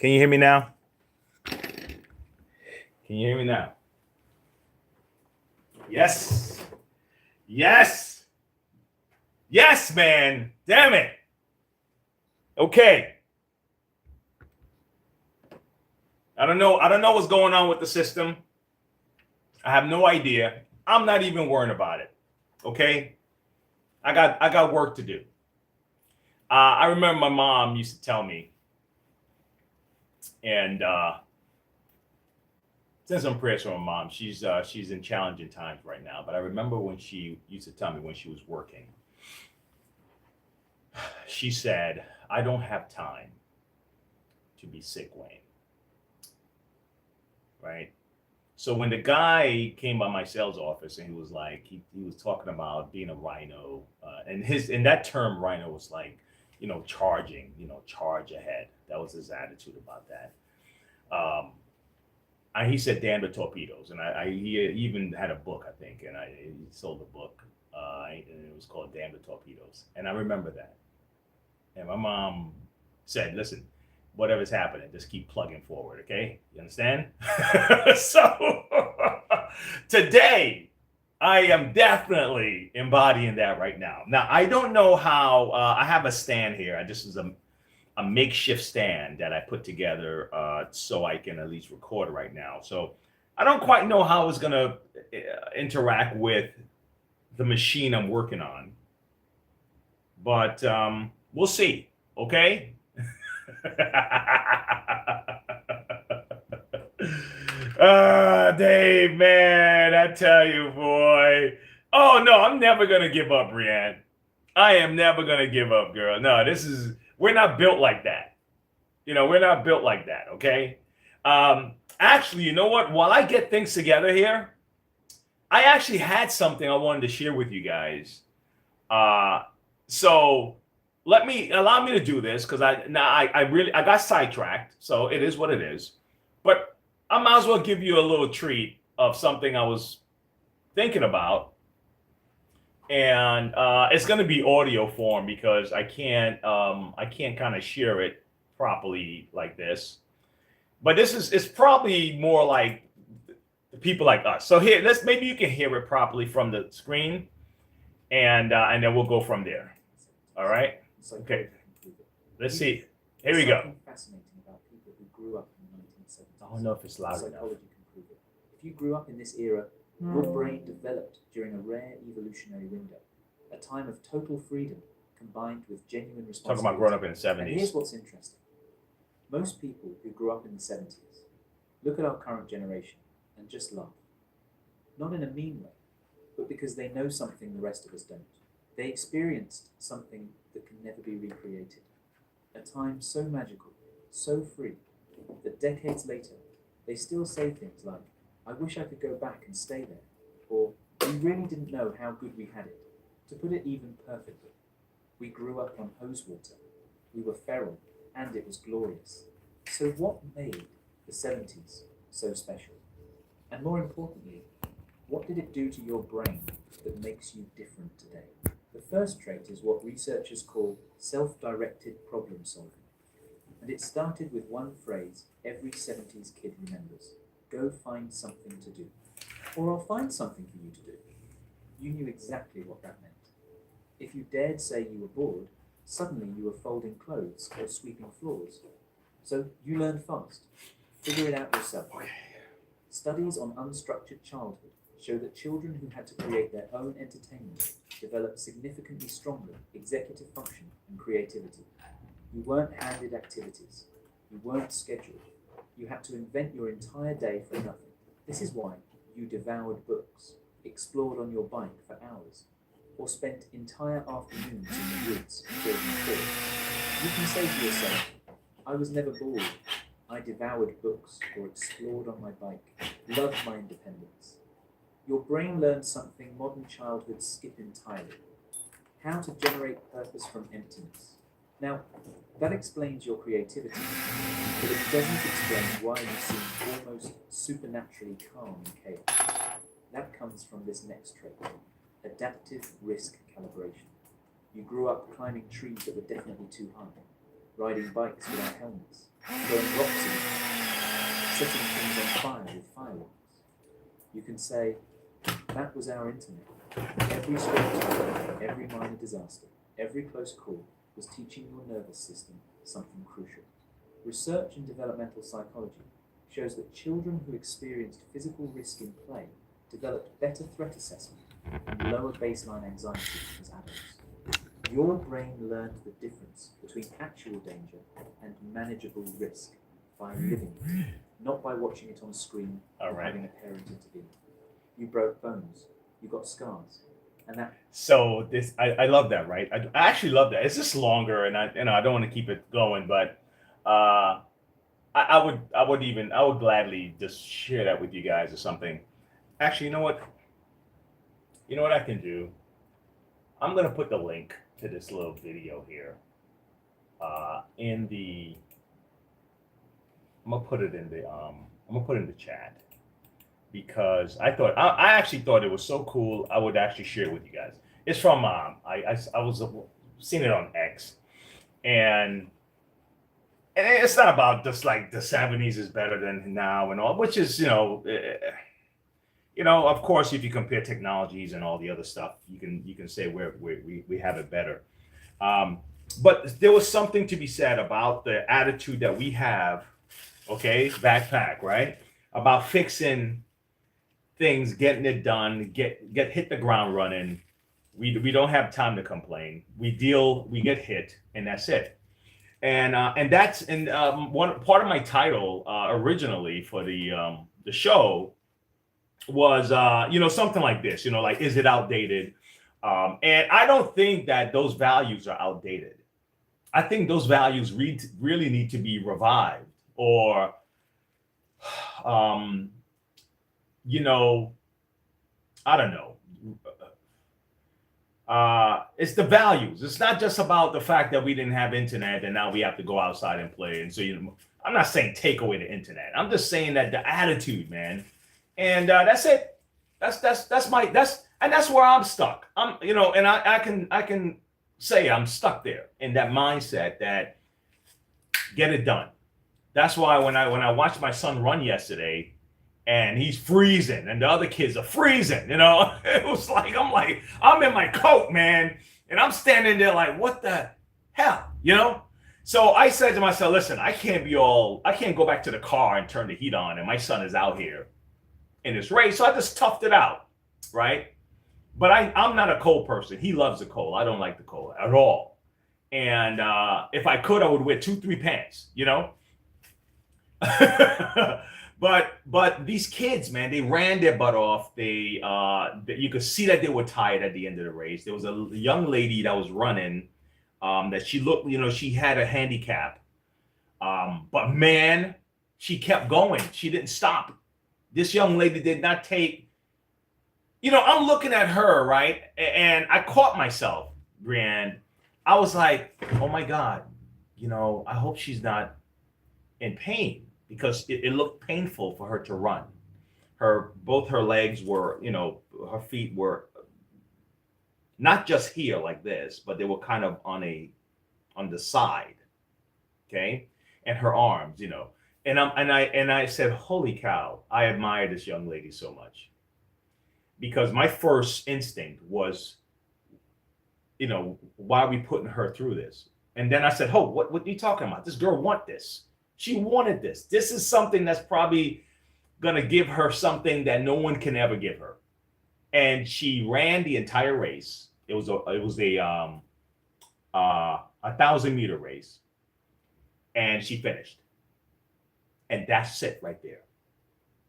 Can you hear me now? Can you hear me now? Yes. Yes. Yes, man. Damn it. Okay. I don't know. I don't know what's going on with the system. I have no idea. I'm not even worrying about it. Okay. I got work to do. I remember my mom used to tell me, and send some prayers for my mom. She's in challenging times right now. But I remember when she used to tell me when she was working. She said, "I don't have time to be sick, Wayne." Right? So when the guy came by my sales office and he was like, he was talking about being a rhino, and that term rhino was like, charging, charge ahead. That was his attitude about that. Um, and he said, "Damn the torpedoes," and he even had a book, I think, and he sold a book, and it was called "Damn the Torpedoes," and I remember that. And my mom said, "Listen, whatever's happening, just keep plugging forward, okay? You understand?" So today, I am definitely embodying that right now. Now, I don't know how. I have a stand here. This is a makeshift stand that I put together so I can at least record right now. So I don't quite know how it's going to interact with the machine I'm working on, but we'll see. Okay. Dave, man, I tell you, boy. Oh no, I'm never gonna give up, Brienne. I am never gonna give up, girl. No, we're not built like that. We're not built like that, okay? Actually, you know what? While I get things together here, I actually had something I wanted to share with you guys. So allow me to do this because I got sidetracked. So it is what it is. But I might as well give you a little treat of something I was thinking about, and it's going to be audio form because I can't kind of share it properly like this. But it's probably more like people like us. So here, maybe you can hear it properly from the screen, and then we'll go from there. All right. Okay. Let's see. Here we go. Fascinating about people who grew up in the 1970s. I don't know if it's loud enough. Psychology can prove it. If you grew up in this era, your brain developed during a rare evolutionary window, a time of total freedom combined with genuine responsibility. Talking about growing up in the 70s. And here's what's interesting. Most people who grew up in the 70s look at our current generation and just laugh. Not in a mean way, but because they know something the rest of us don't. They experienced something that can never be recreated. A time so magical, so free, that decades later, they still say things like, "I wish I could go back and stay there," or "We really didn't know how good we had it." To put it even perfectly, we grew up on hose water. We were feral, and it was glorious. So what made the 70s so special? And more importantly, what did it do to your brain that makes you different today? The first trait is what researchers call self-directed problem solving. And it started with one phrase every 70s kid remembers: "Go find something to do." Or "I'll find something for you to do." You knew exactly what that meant. If you dared say you were bored, suddenly you were folding clothes or sweeping floors. So you learned fast. Figure it out yourself. Studies on unstructured childhood show that children who had to create their own entertainment developed significantly stronger executive function and creativity. You weren't handed activities. You weren't scheduled. You had to invent your entire day from nothing. This is why you devoured books, explored on your bike for hours, or spent entire afternoons in the woods building forts. You can say to yourself, "I was never bored. I devoured books or explored on my bike, loved my independence." Your brain learned something modern childhoods skip entirely: how to generate purpose from emptiness. Now, that explains your creativity, but it doesn't explain why you seem almost supernaturally calm in chaos. That comes from this next trait: adaptive risk calibration. You grew up climbing trees that were definitely too high. riding bikes without helmets, throwing rocks in the air, setting things on fire with fireworks. You can say, that was our internet. Every stroke, every minor disaster, every close call was teaching your nervous system something crucial. Research in developmental psychology shows that children who experienced physical risk in play developed better threat assessment and lower baseline anxiety as adults. Your brain learned the difference between actual danger and manageable risk by living it, not by watching it on a screen or having a parent intervene. You broke bones, you got scars, and that. So this, I love that, right? I actually love that. It's just longer, and I don't want to keep it going, but I would gladly just share that with you guys or something. Actually, you know what? You know what I can do? I'm gonna put the link to this little video here in the. I'm gonna put it in the chat because I actually thought it was so cool. I would actually share it with you guys. It's from I was seeing it on X, and it's not about just like the 70s is better than now and all, which is of course if you compare technologies and all the other stuff, you can say we have it better. But there was something to be said about the attitude that we have, okay, backpack, right? About fixing things, getting it done, get hit the ground running. We don't have time to complain. We get hit, and that's it. And that's one part of my title originally for the show was something like this, like, is it outdated? And I don't think that those values are outdated. I think those values really need to be revived, or I don't know. It's the values. It's not just about the fact that we didn't have internet and now we have to go outside and play. And so, I'm not saying take away the internet. I'm just saying that the attitude, man. And that's it. That's where I'm stuck. And I can say I'm stuck there in that mindset that get it done. That's why when I watched my son run yesterday, and he's freezing, and the other kids are freezing, it was like I'm in my coat, man, and I'm standing there like, what the hell, So I said to myself, listen, I can't go back to the car and turn the heat on, and my son is out here in this race, so I just toughed it out, right? But I'm not a cold person. He loves the cold. I don't like the cold at all. And if I could, I would wear 2-3 pants, But these kids, man, they ran their butt off. You could see that they were tired at the end of the race. There was a young lady that was running that she looked, she had a handicap. But man, she kept going. She didn't stop. This young lady did not take, I'm looking at her, right? And I caught myself, Brianne. I was like, oh my God, I hope she's not in pain, because it looked painful for her to run. Both her legs were, her feet were not just here like this, but they were kind of on the side, okay? And her arms, And I said, holy cow, I admire this young lady so much. Because my first instinct was, why are we putting her through this? And then I said, oh, what are you talking about? This girl want this. She wanted this. This is something that's probably going to give her something that no one can ever give her. And she ran the entire race. It was a 1,000-meter race. And she finished. And that's it right there.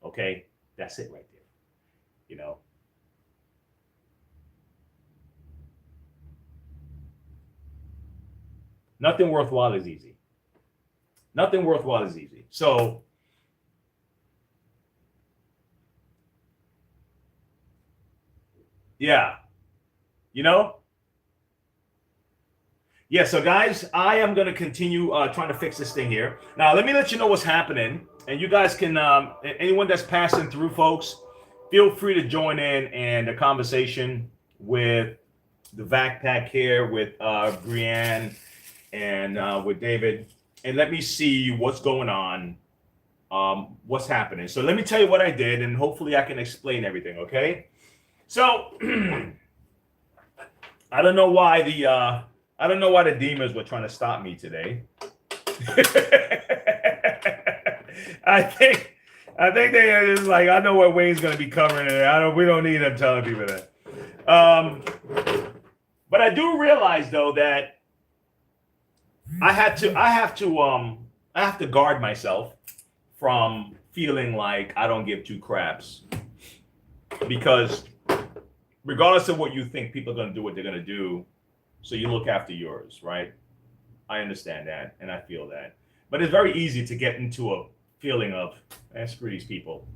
Okay? That's it right there. Nothing worthwhile is easy. Nothing worthwhile is easy. So, yeah, Yeah, so guys, I am going to continue trying to fix this thing here. Now, let me let you know what's happening. And you guys can, anyone that's passing through, folks, feel free to join in the conversation with the backpack here with Brianne and with David, and let me see what's going on, what's happening. So let me tell you what I did, and hopefully I can explain everything. Okay. So I don't know why the demons were trying to stop me today. I think they are just like, I know what Wayne's going to be covering it. We don't need him telling people that. But I do realize though that I have to guard myself from feeling like I don't give two craps, because regardless of what you think, people are going to do what they're going to do. So you look after yours, right? I understand that, and I feel that. But it's very easy to get into a feeling of, screw these people.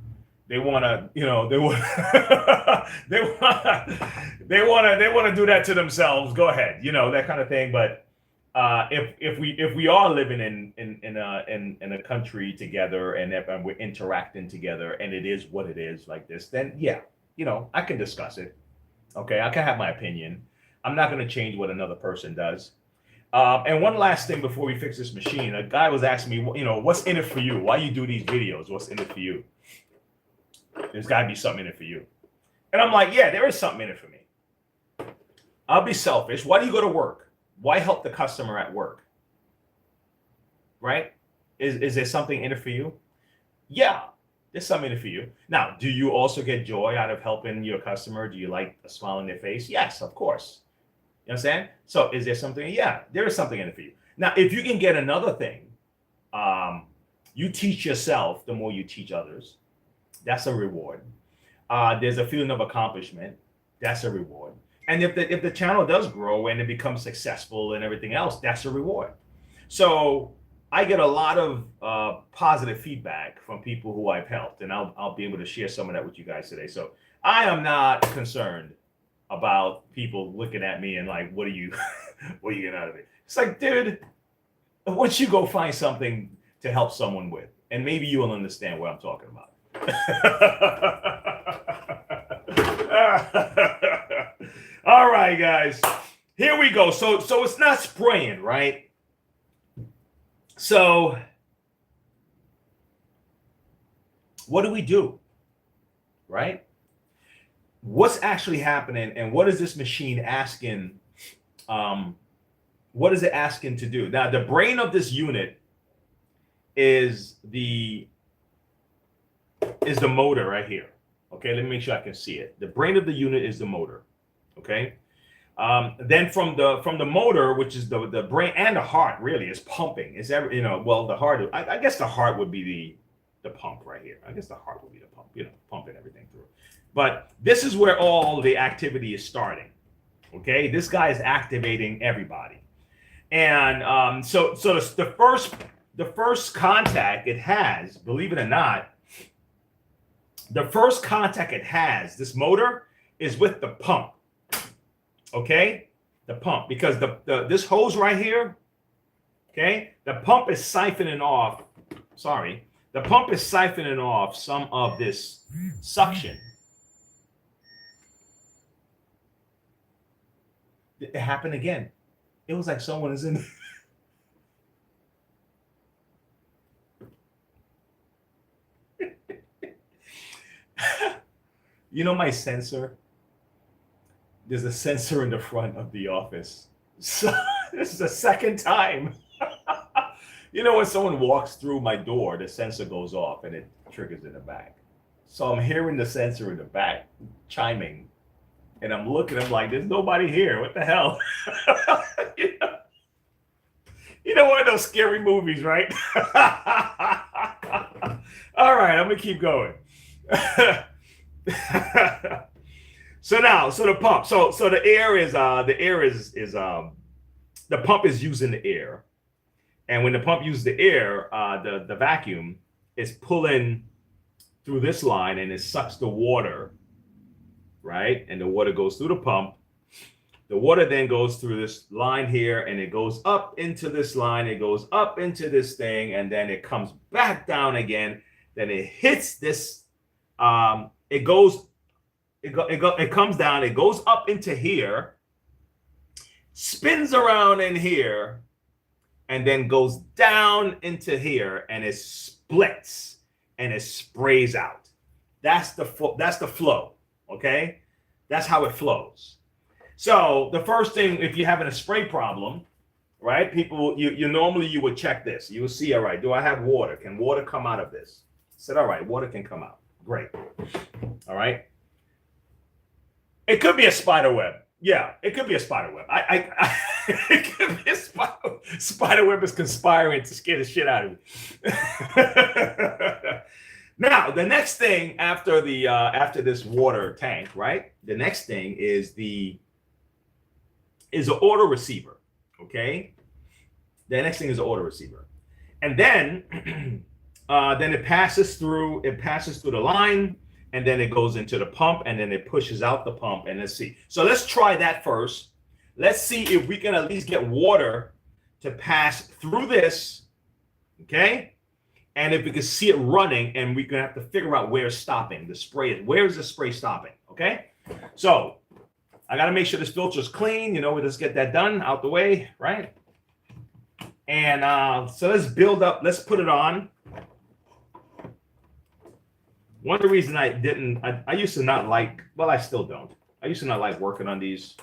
They want to, they want to do that to themselves. Go ahead, that kind of thing. But if we are living in a country together, and if we're interacting together, and it is what it is like this, then yeah, I can discuss it. Okay, I can have my opinion. I'm not going to change what another person does. And one last thing before we fix this machine, a guy was asking me, what's in it for you? Why you do these videos? What's in it for you? There's got to be something in it for you. And I'm like, yeah, there is something in it for me. I'll be selfish. Why do you go to work? Why help the customer at work? Right? Is there something in it for you? Yeah, there's something in it for you. Now, do you also get joy out of helping your customer? Do you like a smile on their face? Yes, of course. You understand? So is there something? Yeah, there is something in it for you. Now, if you can get another thing, you teach yourself, the more you teach others. That's a reward. There's a feeling of accomplishment. That's a reward. And if the channel does grow and it becomes successful and everything else, that's a reward. So I get a lot of positive feedback from people who I've helped, and I'll be able to share some of that with you guys today. So I am not concerned about people looking at me and like, what are you getting out of it? It's like, dude, why don't you go find something to help someone with, and maybe you will understand what I'm talking about. All right, guys, here we go. So it's not spraying, right? So what do we do, right? What's actually happening, and what is this machine asking? What is it asking to do? Now, the brain of this unit is the motor right here. Okay, let me make sure I can see it. The brain of the unit is the motor. Okay, then from the motor, which is the brain, and the heart really is pumping. Is well, the heart. I guess the heart would be the pump right here. I guess the heart would be the pump. Pumping everything through. But this is where all the activity is starting. Okay, this guy is activating everybody, and so the first contact it has, believe it or not, the first contact it has, this motor, is with the pump. Okay, the pump, because this hose right here, okay, the pump is siphoning off. Sorry, the pump is siphoning off some of this suction. It happened again. It was like someone is in. My sensor. There's a sensor in the front of the office. So this is the second time. When someone walks through my door, the sensor goes off and it triggers in the back. So I'm hearing the sensor in the back chiming. And I'm looking, I'm like, there's nobody here. What the hell? One of those scary movies, right? All right, I'm going to keep going. So the pump. So the air is the pump is using the air. And when the pump uses the air, the vacuum is pulling through this line, and it sucks the water, right? And the water goes through the pump. The water then goes through this line here, and it goes up into this line. It goes up into this thing, and then it comes back down again. Then it hits this. It comes down. It goes up into here, spins around in here, and then goes down into here, and it splits and it sprays out. That's the flow. Okay, that's how it flows. So the first thing, if you're having a spray problem, right? People, you normally you would check this. You will see, all right, do I have water? Can water come out of this? I said, all right, water can come out. Great. All right. It could be a spider web. Yeah, it could be a spider web. It could be a spider web is conspiring to scare the shit out of me. Now, the next thing after this water tank, right? The next thing is an auto receiver. Okay. The next thing is an auto receiver, and then it passes through the line. And then it goes into the pump, and then it pushes out the pump. And let's see. So let's try that first. Let's see if we can at least get water to pass through this, okay? And if we can see it running, and we're gonna have to figure out where it's stopping. The spray is, where is the spray stopping, okay? So I gotta make sure this filter is clean. You know, we just get that done out the way, right? And so let's build up. Let's put it on. One of the reasons I used to not like, well, I still don't. I used to not like working on these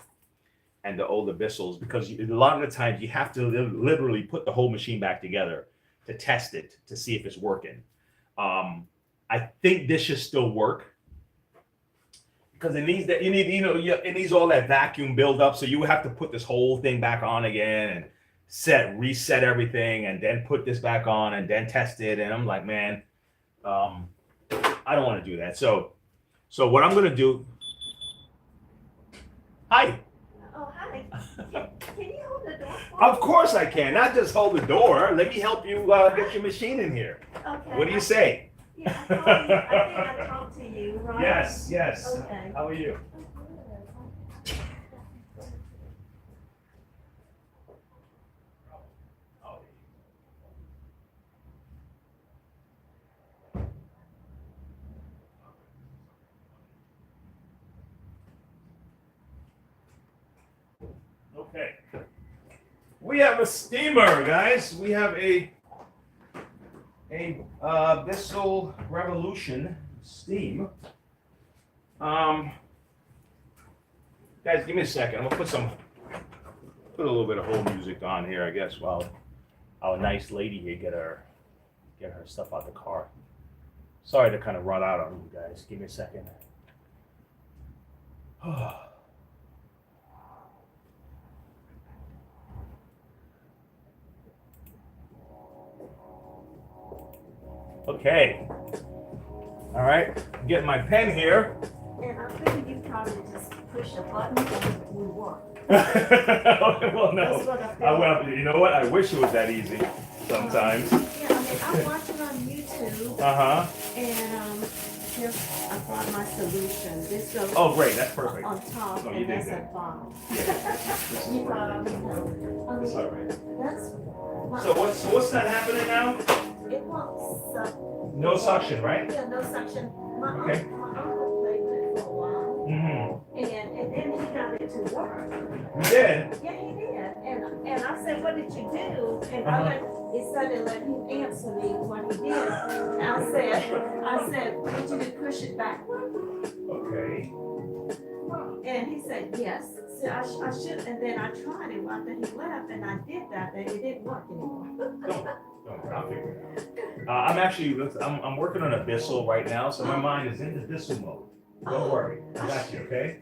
and the older Bissells because a lot of the times you have to literally put the whole machine back together to test it to see if it's working. I think this should still work because it needs that. It needs all that vacuum buildup. So you would have to put this whole thing back on again and reset everything, and then put this back on and then test it. And I'm like, man. I don't want to do that. So what I'm going to do. Hi. Oh, hi. Can you hold the door for Of course I can. Not just hold the door. Let me help you get your machine in here. Okay. What do you say? Yeah, I think I talked to you, right? Yes. Okay. How are you? Okay. We have a steamer, guys. We have a Bissell Revolution steam. Guys, give me a second. I'm gonna put a little bit of hold music on here, I guess, while our nice lady here get her stuff out the car. Sorry to kind of run out on you guys. Give me a second. Okay. All right. I'm getting my pen here. And I figured you probably just push a button and it would work. Well, no. That's what I feel. Well, you know what? I wish it was that easy sometimes. Yeah, I watch it on YouTube. Uh-huh. And here's I brought my solution. This goes Great. That's perfect. on top Oh, you and did that's good. at bottom. Yeah. You thought I would know. It's all right. That's So what's not happening now? it won't suck. No suction, right? Yeah, no suction. Okay. My uncle played with it for a while. Mm-hmm. And then he got it to work. You did? Yeah, he did. And I said, what did you do? And it started letting him answer me what he did. And I said, did you push it backward? Okay. And he said, yes. So I should. And then I tried it after he left, and I did that, but it didn't work anymore. I'll figure it out. I'm working on a Bissell right now, so my mind is in the Bissell mode. Don't worry, I got you, okay?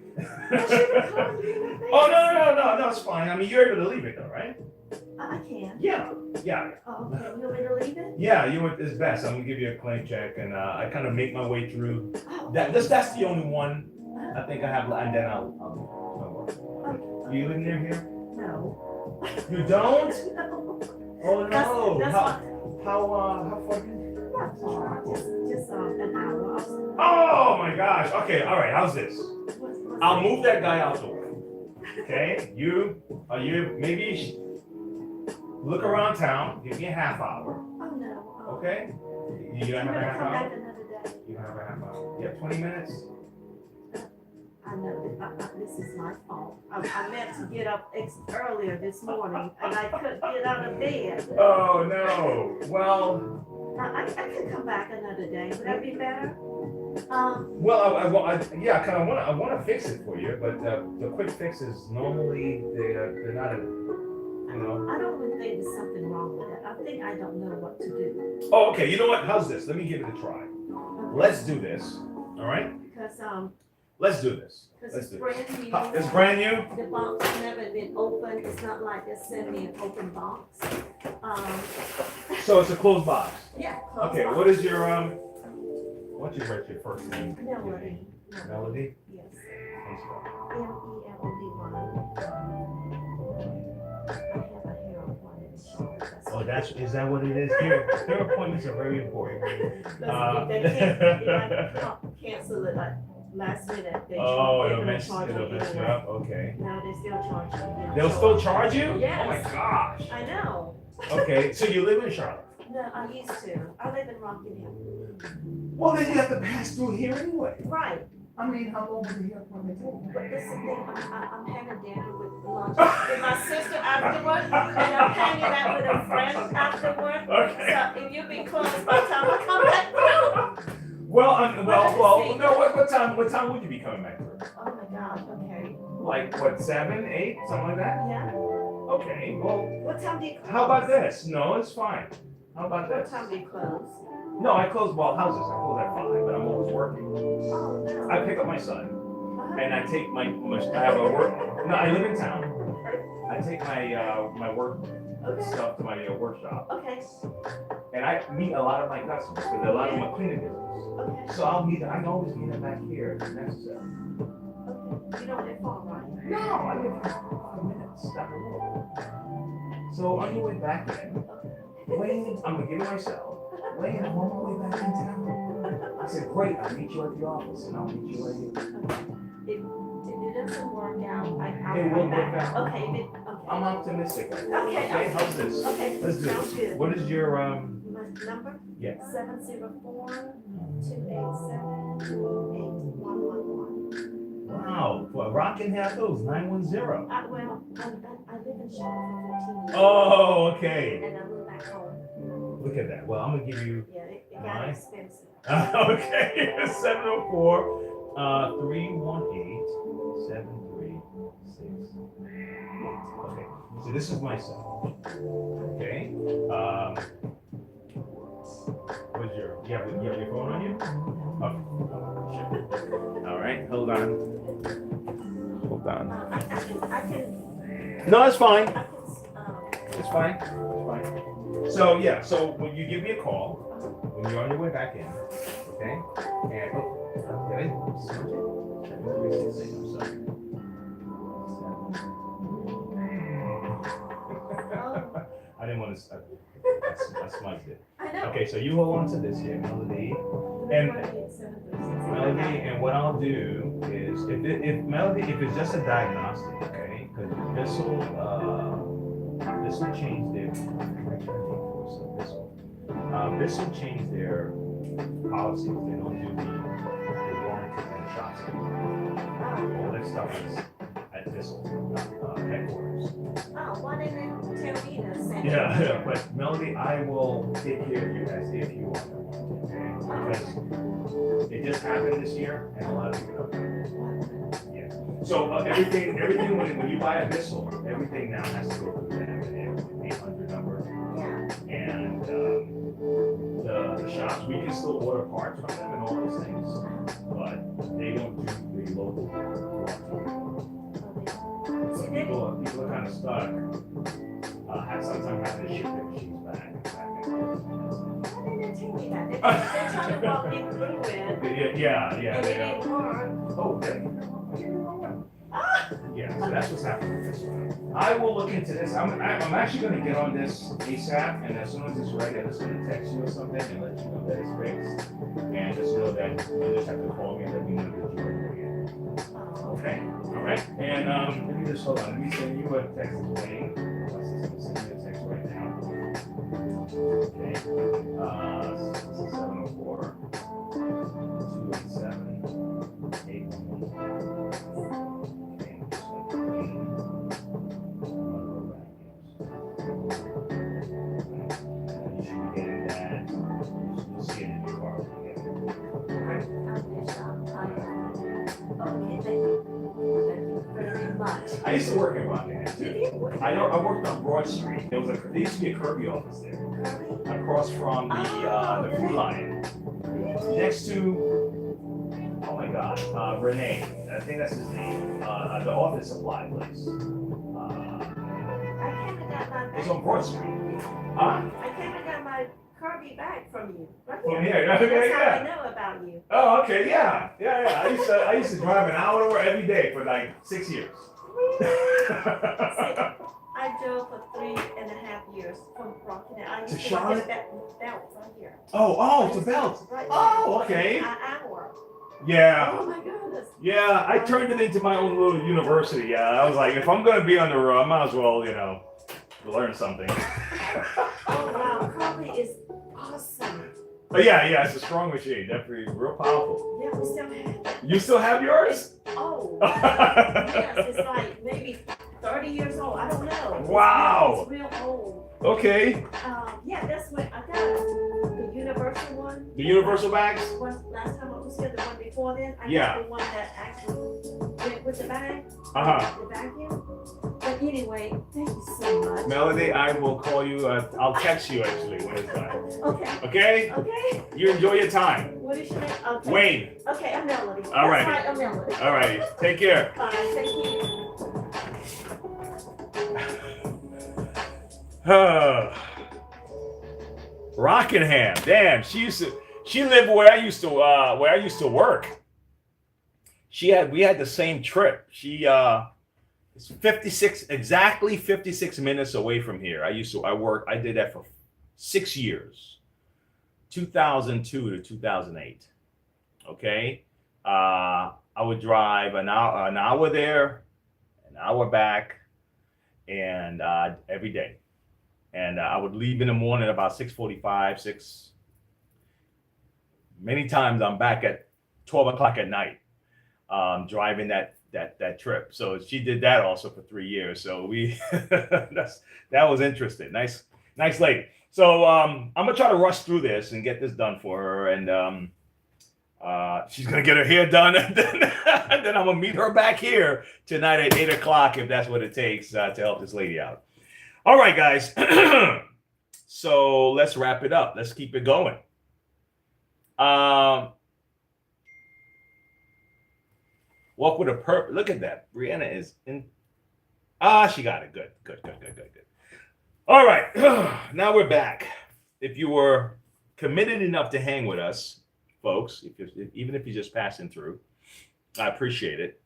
Oh, no, it's fine. I mean, you're able to leave it though, right? I can. Yeah. Oh, okay. You want me to leave it? Yeah, it's best. I'm gonna give you a claim check, and I kind of make my way through. Oh, That's the only one I think I have, and then I'll work. Do you live near here? No. You don't? No. Oh no. That's How far? Not far. Just an hour. Oh my gosh. Okay. All right. How's this? What's I'll that? move that guy out the way. Okay. Maybe look around town. Give me a half hour. Oh no. Okay. You don't have a half Come back hour. another day. You don't have a half hour. You have 20 minutes. I know, this is my fault. I meant to get up earlier this morning and I couldn't get out of bed. Oh, no. Well, I could come back another day. Would that be better? well, yeah, kind of I want to fix it for you, but the quick fixes normally they're not you know. I don't really think there's something wrong with it. I think I don't know what to do. Oh, okay. You know what? How's this? Let me give it a try. Let's do this. All right. Because Let's do this. it's brand new. It's brand new. The box has never been opened. It's not like they sent me an open box. So it's a closed box. Yeah. Okay. What is your Why don't you write your first name? Melody. Melody. Yes. Thanks, Bob. Melody. I have a hair appointment. Oh, is that what it is? Hair appointments are very important. They can't cancel it like last minute. They're it'll gonna mess charge you anyway. up. Okay. No, they still charge you. They'll still charge you? Yes. Oh my gosh. I know. Okay, so you live in Charlotte. No, I used to. I live in Rockingham. Well, then you have to pass through here anyway. Right. I mean, how long would the hair appointment take? But this is the thing, I'm having dinner with lunch with my sister afterward, and I'm hanging out with a friend afterward. Okay. So if you be close by the time I come back through. Well, no. What time would you be coming back through? Oh my gosh, okay. Like what, 7, 8, something like that? Yeah. Okay. Well, What time do you close? how about this? No, it's fine. How about What this? time do you close? No, I close houses. I close at 5, but I'm always working. Oh, no. I pick up my son, Uh-huh. and I take I have a work. No, I live in town. I take my work Okay. stuff to my workshop, Okay. and I meet a lot of my customers because a lot of them are cleaning business. Okay. So I can always meet them back here if necessary. Okay. You don't live far, right? No, I live here 5 minutes down the road. So on your way back in, I'm gonna give you my cell. Wayne, I'm on my way back in town. I said, great, I'll meet you at the office and I'll meet you later. If it doesn't work out, I'll It will come work back. out. Okay. I'm optimistic. Okay. How's this? Okay. Let's do Sounds this. good. What is your My number? Yeah. 704-287-8111. Wow, for Rockingham Hills 910. I live in Charlotte for 14 years. Oh, okay. And I live back home. Look at that. Well, I'm gonna give you Yeah, it got Alright. expensive. okay 704 318 7368. Okay, so this is my cell. Okay. What's you have your phone on you? Oh, all right, hold on. I can, No, it's fine. it's It's fine. So yeah, so when you give me a call when you're on your way back in, okay? And did I smudge it? 7366, I'm sorry. I didn't want to. I smudged it. I know. Okay, so you hold on to this here, Melody. And Melody, and what I'll do is, if Melody, if it's just a diagnostic, okay, because this will change their, this will change their policies. They don't do the warranties and the shops anymore. All that stuff is at Bissell headquarters. Oh, why didn't they tell me to send Yeah, but Melody, I will take care of you as if you want to, okay? Because it just happened this year, and a lot of people don't. Yeah. So everything when you buy a Bissell, everything now has to go through them and they have an 800 number. Yeah. And the shops, we can still order parts from them and all those things, but they don't do the local warranty. So people are kind of stuck. Sometimes having to ship their machines back. They didn't tell me that. They're trying to walk me through it. Yeah, And they it are. didn't work. Oh, okay. Yeah, so that's what's happening with this one. I will look into this. I'm actually going to get on this ASAP, and as soon as it's ready, I'm just going to text you or something and let you know that it's fixed. And just know that you just have to call me and let me know that you're ready again. Okay? All right? And let me just hold on. Let me send you a text, Wayne. My system's sending you a text right now. Okay? 704 287 8111. I used to work in Rockingham Did too. you? I worked on Broad Street. There used to be a Kirby office there, across from the Food Lion, next to, oh my God, Renee. I think that's his name. The office supply place. I came and got my It's bag. on Broad Street. Huh? I came and got my Kirby bag from you. Right From here. here. That's Okay, how yeah. I know about you. Oh, okay, yeah. I used to drive an hour every day for like 6 years. I drove for 3.5 years from Rockingham. I used To to Charlotte? work at the belt right here. To Belt. Right Oh, okay. An hour. Yeah. Oh my goodness. Yeah, I turned it into my own little university. Yeah, I was like, if I'm gonna be on the road, I might as well, learn something. Oh wow, Kirby is awesome. But yeah, it's a strong machine. Definitely real powerful. Yeah, we still have it. You still have yours? Oh, yes, it's like maybe 30 years old. I don't know. Wow. It's real old. Okay. Yeah, that's when I got the universal one. The universal bags? Last time I was here, the one before then, I Yeah. got the one that actually went with the bag. Uh-huh. The vacuum. But anyway, thank you so much. Melody, I will call you. I'll text you actually when it's done. Okay. Okay? Okay. You enjoy your time. What is your name? Okay. Wayne. Okay, I'm Melody. All right. That's right, I'm Melody. All righty. Take care. Bye. Thank you. Rockingham. Damn, she lived where I used to work. We had the same trip. It's exactly 56 minutes away from here. I did that for 6 years. 2002 to 2008. Okay? I would drive an hour there, an hour back, and every day. And I would leave in the morning about 6:45, 6. Many times I'm back at 12 o'clock at night, driving that trip. So she did that also for 3 years. So that was interesting. Nice lady. So I'm gonna try to rush through this and get this done for her, and she's gonna get her hair done, and then I'm gonna meet her back here tonight at 8 o'clock if that's what it takes to help this lady out. All right, guys. So let's wrap it up. Let's keep it going. Walk with a purpose. Look at that. Brianna is in. She got it. Good. All right. Now we're back. If you were committed enough to hang with us, folks, even if you're just passing through, I appreciate it.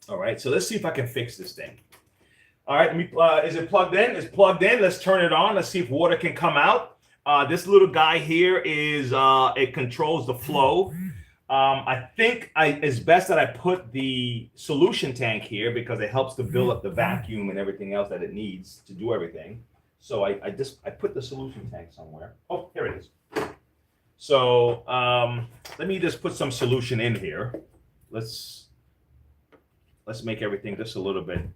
All right. So let's see if I can fix this thing. All right, is it plugged in? It's plugged in. Let's turn it on. Let's see if water can come out. This little guy here it controls the flow. I think it's best that I put the solution tank here because it helps to build up the vacuum and everything else that it needs to do everything. So I put the solution tank somewhere. Oh, here it is. So let me just put some solution in here. Let's make everything just a little bit.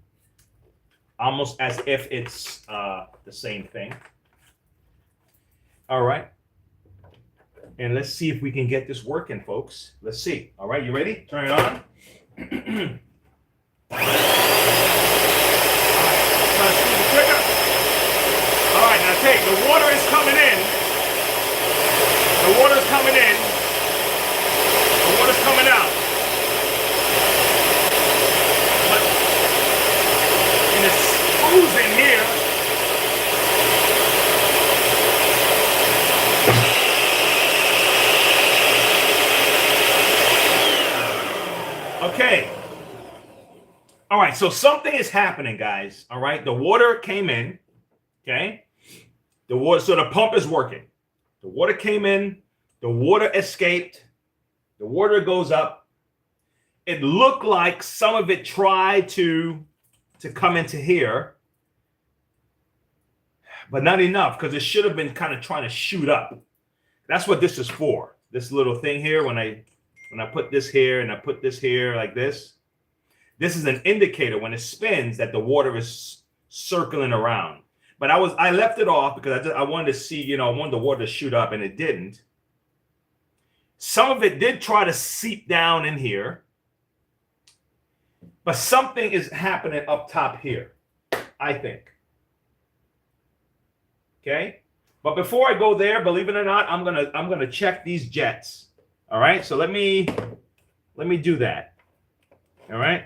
Almost as if it's the same thing. All right. And let's see if we can get this working, folks. Let's see. All right, you ready? Turn it on. All right, try to squeeze the trigger. All right, now take, the water is coming in. The water's coming in. The water's coming out. And it's oozing here. Okay. All right, so something is happening, guys. All right, the water came in. Okay. So the pump is working. The water came in, the water escaped, the water goes up. It looked like some of it tried to come into here, but not enough because it should have been kind of trying to shoot up. That's what this is for. This little thing here, when I put this here and I put this here like this is an indicator when it spins that the water is circling around. But I left it off because I wanted to see, I wanted the water to shoot up, and it didn't. Some of it did try to seep down in here. But something is happening up top here, I think. Okay? But before I go there, believe it or not, I'm gonna check these jets. All right, so let me do that. All right.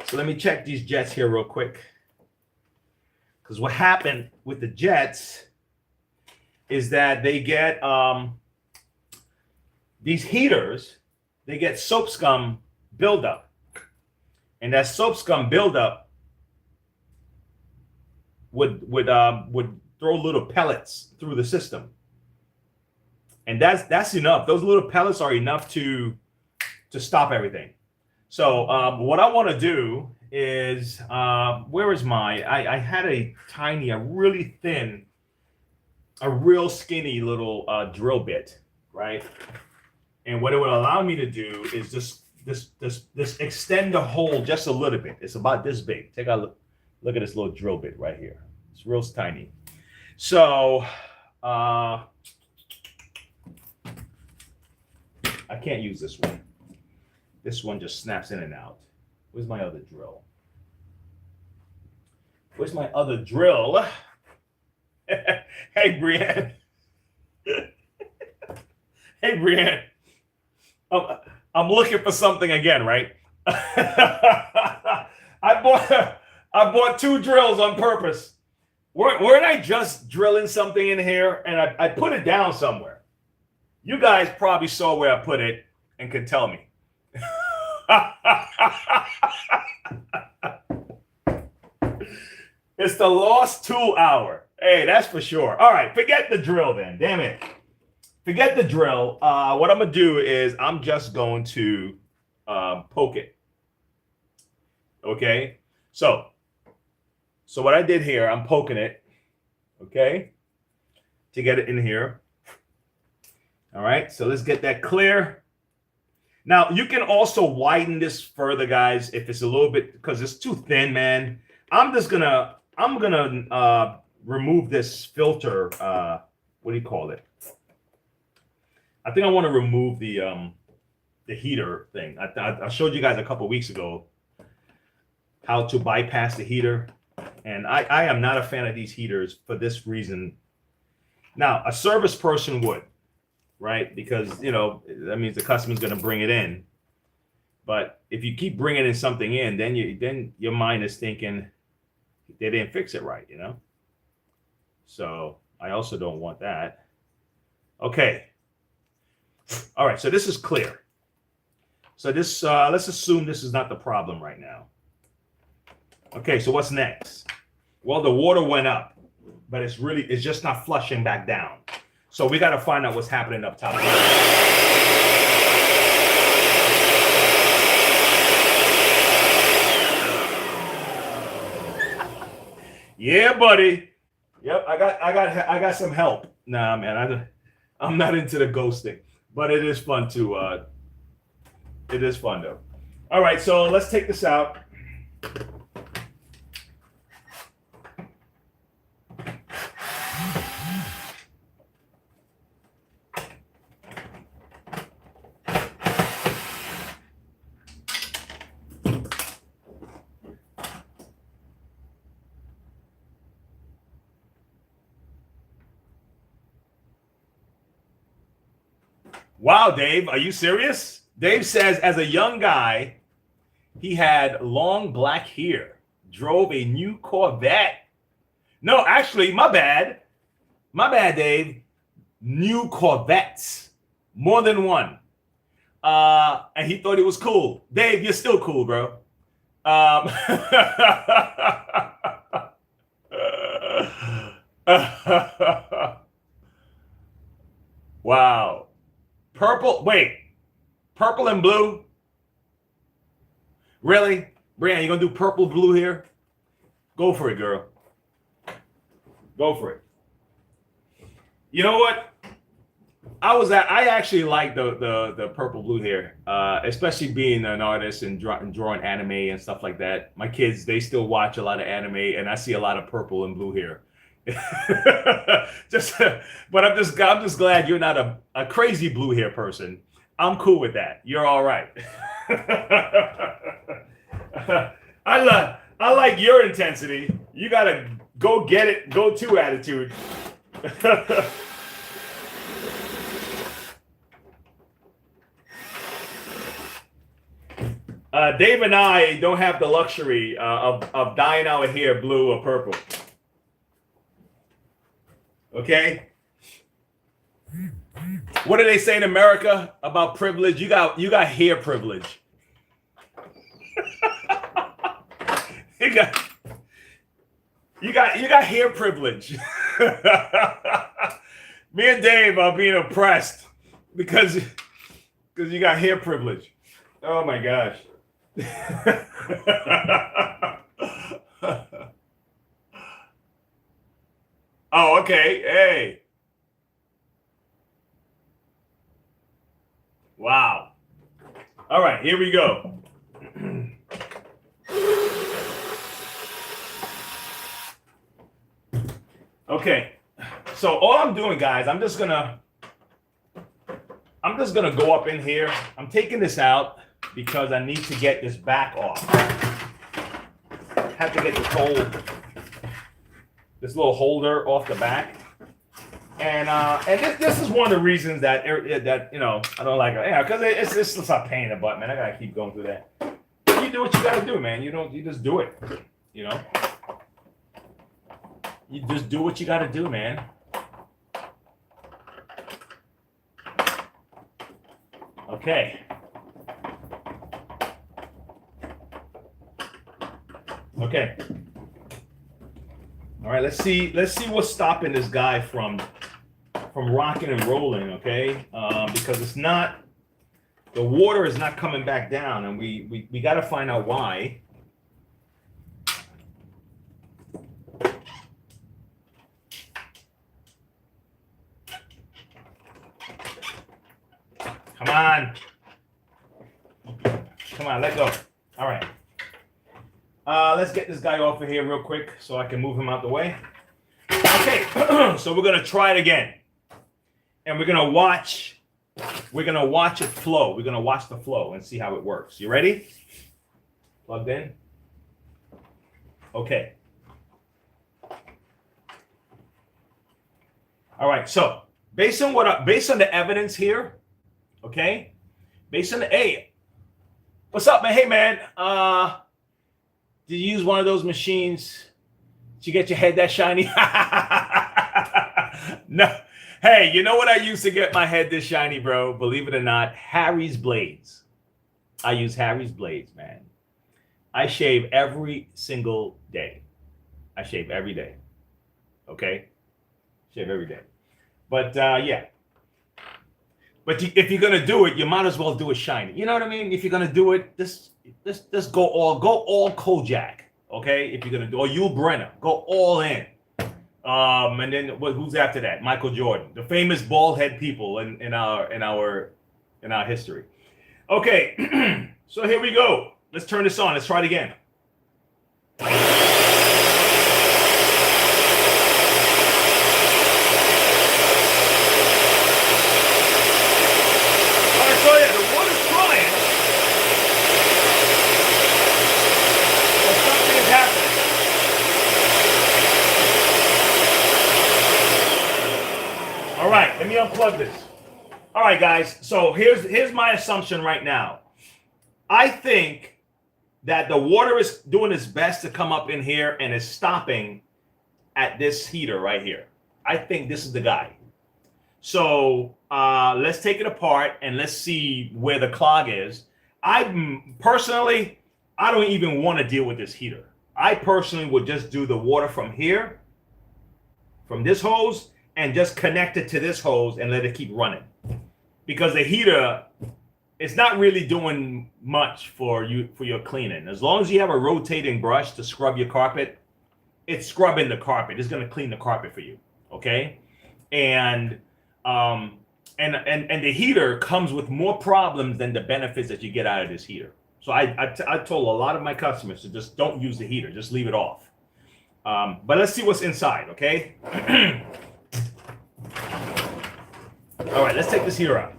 So let me check these jets here real quick. Because what happened with the jets is that they get these heaters, they get soap scum buildup. And that soap scum buildup would throw little pellets through the system. And that's enough. Those little pellets are enough to stop everything. So what I want to do is, where is I had a really thin, a real skinny little drill bit, right? And what it would allow me to do is just extend the hole just a little bit. It's about this big. Take a look at this little drill bit right here. It's real tiny. So I can't use this one. This one just snaps in and out. Where's my other drill? Where's my other drill? Hey, Brienne. Hey, Brienne. I'm looking for something again, right? I bought 2 drills on purpose. Weren't I just drilling something in here and I put it down somewhere? You guys probably saw where I put it and could tell me. It's the lost tool hour. Hey, that's for sure. All right, forget the drill then. Damn it. Forget the drill. What I'm going to do is I'm just going to poke it. Okay? So what I did here, I'm poking it. Okay? To get it in here. All right, so let's get that clear. Now, you can also widen this further, guys, if it's a little bit, because it's too thin, man. I'm gonna remove this filter. What do you call it? I think I want to remove the heater thing. I showed you guys a couple weeks ago how to bypass the heater. And I am not a fan of these heaters for this reason. Now, a service person would. Right? Because, you know, that means the customer's going to bring it in. But if you keep bringing something in, then your mind is thinking they didn't fix it right, you know? So I also don't want that. Okay. All right. So this is clear. So this, let's assume this is not the problem right now. Okay. So what's next? Well, the water went up, but it's just not flushing back down. So we got to find out what's happening up top. Yeah, buddy. Yep, I got some help. Nah, man, I'm not into the ghosting, but it is fun to. It is fun though. All right, so let's take this out. Wow, Dave, are you serious? Dave says, as a young guy, he had long black hair, drove a new Corvette. No, actually, my bad. My bad, Dave. New Corvettes. More than one. And he thought it was cool. Dave, you're still cool, bro. Wow. Purple, wait. Purple and blue? Really? Brian, you gonna do purple blue here? Go for it, girl. Go for it. You know what? I actually like the purple blue here, especially being an artist and drawing anime and stuff like that. My kids, they still watch a lot of anime, and I see a lot of purple and blue here. But I'm just glad you're not a crazy blue hair person. I'm cool with that. You're all right. I like your intensity. You gotta go get it, go to attitude. Dave and I don't have the luxury of dyeing our hair blue or purple. Okay? What do they say in America about privilege? You got hair privilege. you got hair privilege. Me and Dave are being oppressed because you got hair privilege. Oh my gosh. Oh, okay. Hey. Wow. All right, here we go. Okay. So all I'm doing, guys, I'm just gonna go up in here. I'm taking this out because I need to get this back off. Have to get this little holder off the back. And this is one of the reasons that you know I don't like it. Yeah, because it's a pain in the butt, man. I gotta keep going through that. You do what you gotta do, man. You just do it. You know. You just do what you gotta do, man. Okay. Okay. All right. Let's see what's stopping this guy from rocking and rolling. Okay. Because the water is not coming back down, and we got to find out why. Come on. Come on, let go. All right. Let's get this guy off of here real quick so I can move him out the way. Okay, so we're gonna try it again. And we're gonna watch it flow. We're gonna watch the flow and see how it works. You ready? Plugged in? Okay. All right, so based on the evidence here, okay? Based on hey, what's up, man? Hey, man. Did you use one of those machines to get your head that shiny? No. Hey, you know what I used to get my head this shiny, bro? Believe it or not, Harry's blades. I use Harry's blades, man. I shave every single day. I shave every day. Okay? Shave every day. But yeah. But if you're gonna do it, you might as well do it shiny. You know what I mean? If you're gonna do it, just go all Kojak. Okay? If you're gonna do, or Yul Brenner, go all in. And then who's after that? Michael Jordan, the famous bald head people in our history. Okay, so here we go. Let's turn this on. Let's try it again. All right, let me unplug this. All right, guys. So here's my assumption right now. I think that the water is doing its best to come up in here and is stopping at this heater right here. I think this is the guy. So let's take it apart and let's see where the clog is. I don't even want to deal with this heater. I personally would just do the water from here, from this hose, and just connect it to this hose and let it keep running. Because the heater, it's not really doing much for your cleaning. As long as you have a rotating brush to scrub your carpet, it's scrubbing the carpet. It's going to clean the carpet for you, okay? And the heater comes with more problems than the benefits that you get out of this heater. So I told a lot of my customers to just don't use the heater, just leave it off. But let's see what's inside, okay? All right, let's take this heater out.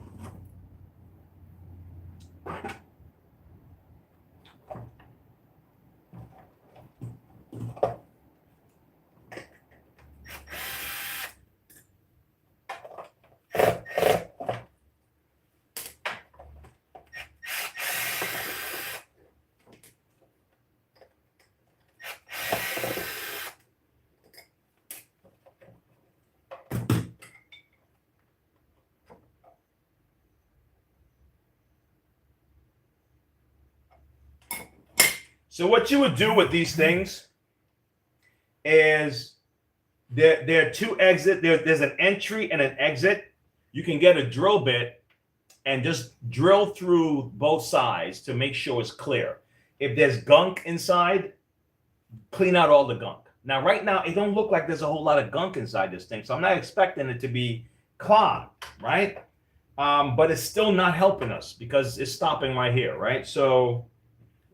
So what you would do with these things is there are two exits. There's an entry and an exit. You can get a drill bit and just drill through both sides to make sure it's clear. If there's gunk inside, clean out all the gunk. Now, right now, it don't look like there's a whole lot of gunk inside this thing, so I'm not expecting it to be clogged, right? But it's still not helping us because it's stopping right here, right? So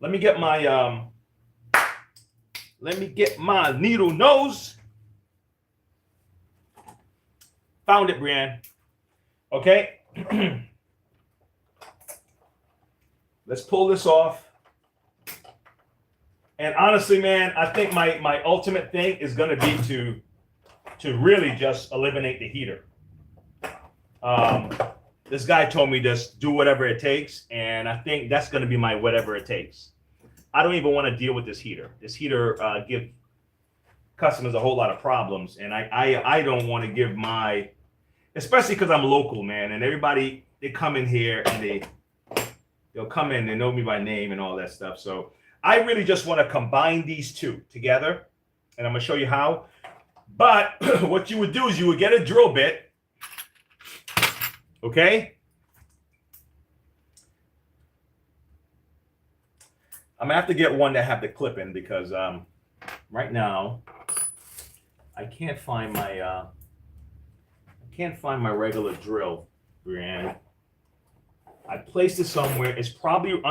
let me get my needle nose. Found it, Brianne. Okay. Let's pull this off. And honestly, man, I think my ultimate thing is going to be to really just eliminate the heater. This guy told me just do whatever it takes, and I think that's going to be my whatever it takes. I don't even want to deal with this heater. This heater gives customers a whole lot of problems, and I don't want to give my, especially because I'm local, man, and everybody, they come in here and they'll come in, they know me by name and all that stuff. So I really just want to combine these two together, and I'm going to show you how. But what you would do is you would get a drill bit, okay? I'm going to have to get one that have the clip in because right now I can't find my regular drill, Brianne. I placed it somewhere. It's probably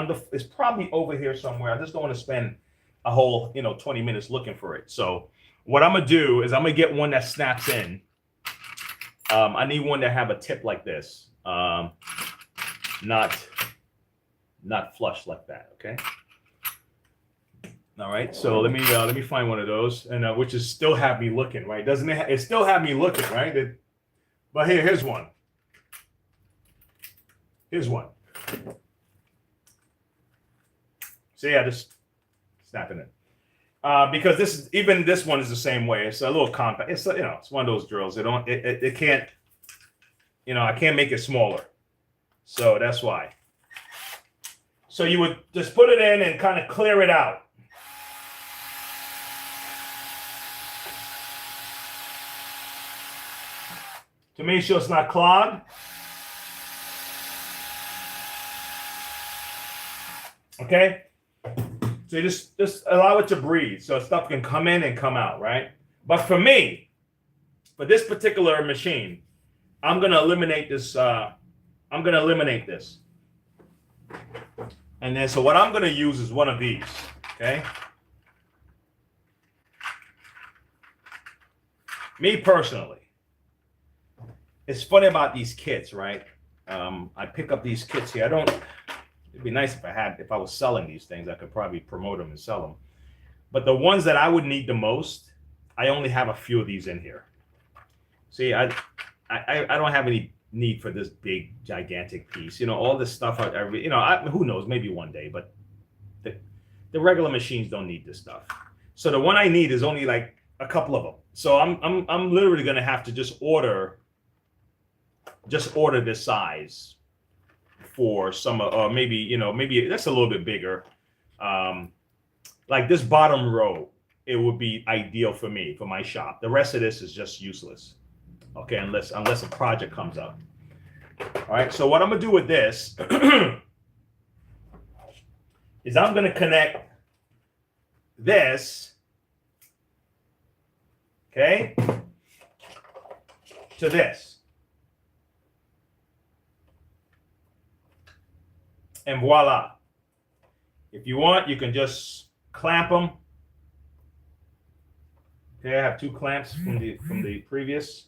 over here somewhere. I just don't want to spend a whole 20 minutes looking for it. So what I'm gonna do is I'm gonna get one that snaps in. I need one that have a tip like this, not flush like that. Okay. All right. So let me find one of those, and which is still have me looking, right? Doesn't it? It still have me looking, right? But here's one. Here's one. See, I just snapping it. Because this one is the same way. It's a little compact. It's it's one of those drills. It can't, I can't make it smaller. So that's why. So you would just put it in and kind of clear it out. To make sure it's not clogged. Okay, so you just allow it to breathe so stuff can come in and come out, right? But for me, for this particular machine, I'm gonna eliminate this. I'm gonna eliminate this, and then so what I'm gonna use is one of these. Okay, me personally, it's funny about these kits, right? I pick up these kits here. It'd be nice if I was selling these things, I could probably promote them and sell them. But the ones that I would need the most, I only have a few of these in here. See, I don't have any need for this big, gigantic piece. All this stuff, who knows, maybe one day, but the regular machines don't need this stuff. So the one I need is only like a couple of them. So I'm literally gonna have to just order this size for some, or maybe that's a little bit bigger. Like this bottom row, it would be ideal for me, for my shop. The rest of this is just useless. Okay, unless a project comes up. All right, so what I'm gonna do with this is I'm gonna connect this, okay, to this. And voila. If you want, you can just clamp them. Okay, I have two clamps from the previous.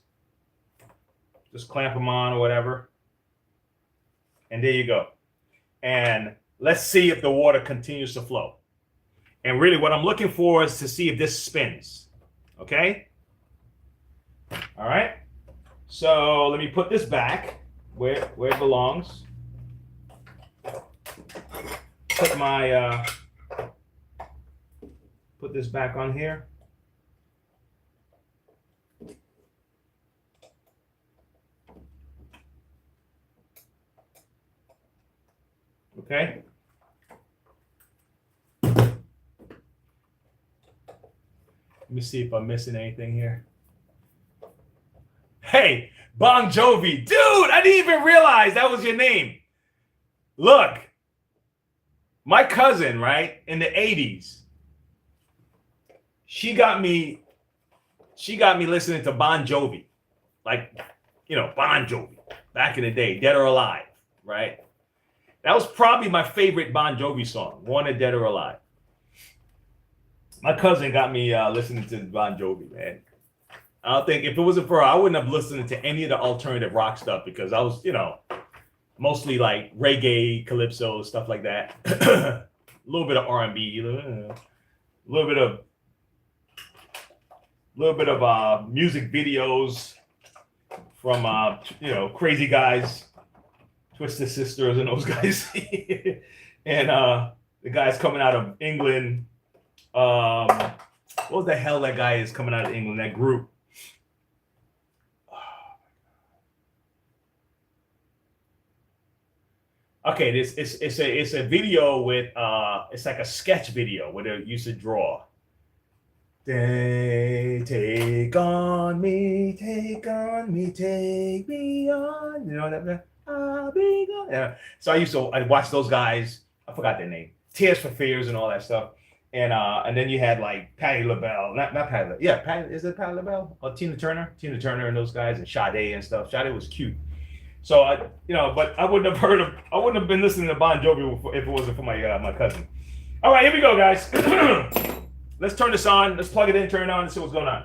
Just clamp them on or whatever. And there you go. And let's see if the water continues to flow. And really what I'm looking for is to see if this spins. Okay? All right. So let me put this back where it belongs. Put this back on here. Okay. me see if I'm missing anything here. Hey, Bon Jovi. Dude, I didn't even realize that was your name. Look, my cousin, right, in the 80s, she got me listening to Bon Jovi. Like, you know, Bon Jovi, back in the day, Dead or Alive, right? That was probably my favorite Bon Jovi song, Wanted Dead or Alive. My cousin got me listening to Bon Jovi, man. I don't think, if it wasn't for her, I wouldn't have listened to any of the alternative rock stuff because I was, you know, mostly like reggae, calypso, stuff like that. A little bit of R&B, a little bit of music videos from you know, Crazy Guys, Twisted Sisters, and those guys, and the guys coming out of England. What the hell that guy is coming out of England? That group. Okay, it's a video with it's like a sketch video where they used to draw. They take on me, take on me, take me on. You know that? I'll be gone. Yeah. So I watch those guys. I forgot their name. Tears for Fears and all that stuff. And then you had like Patti LaBelle, not Patti. Yeah, Patti, is it Patti LaBelle or Tina Turner and those guys and Sade and stuff. Sade was cute. So but I wouldn't have been listening to Bon Jovi if it wasn't for my cousin. All right, here we go, guys. Let's turn this on. Let's plug it in, turn it on, and see what's going on.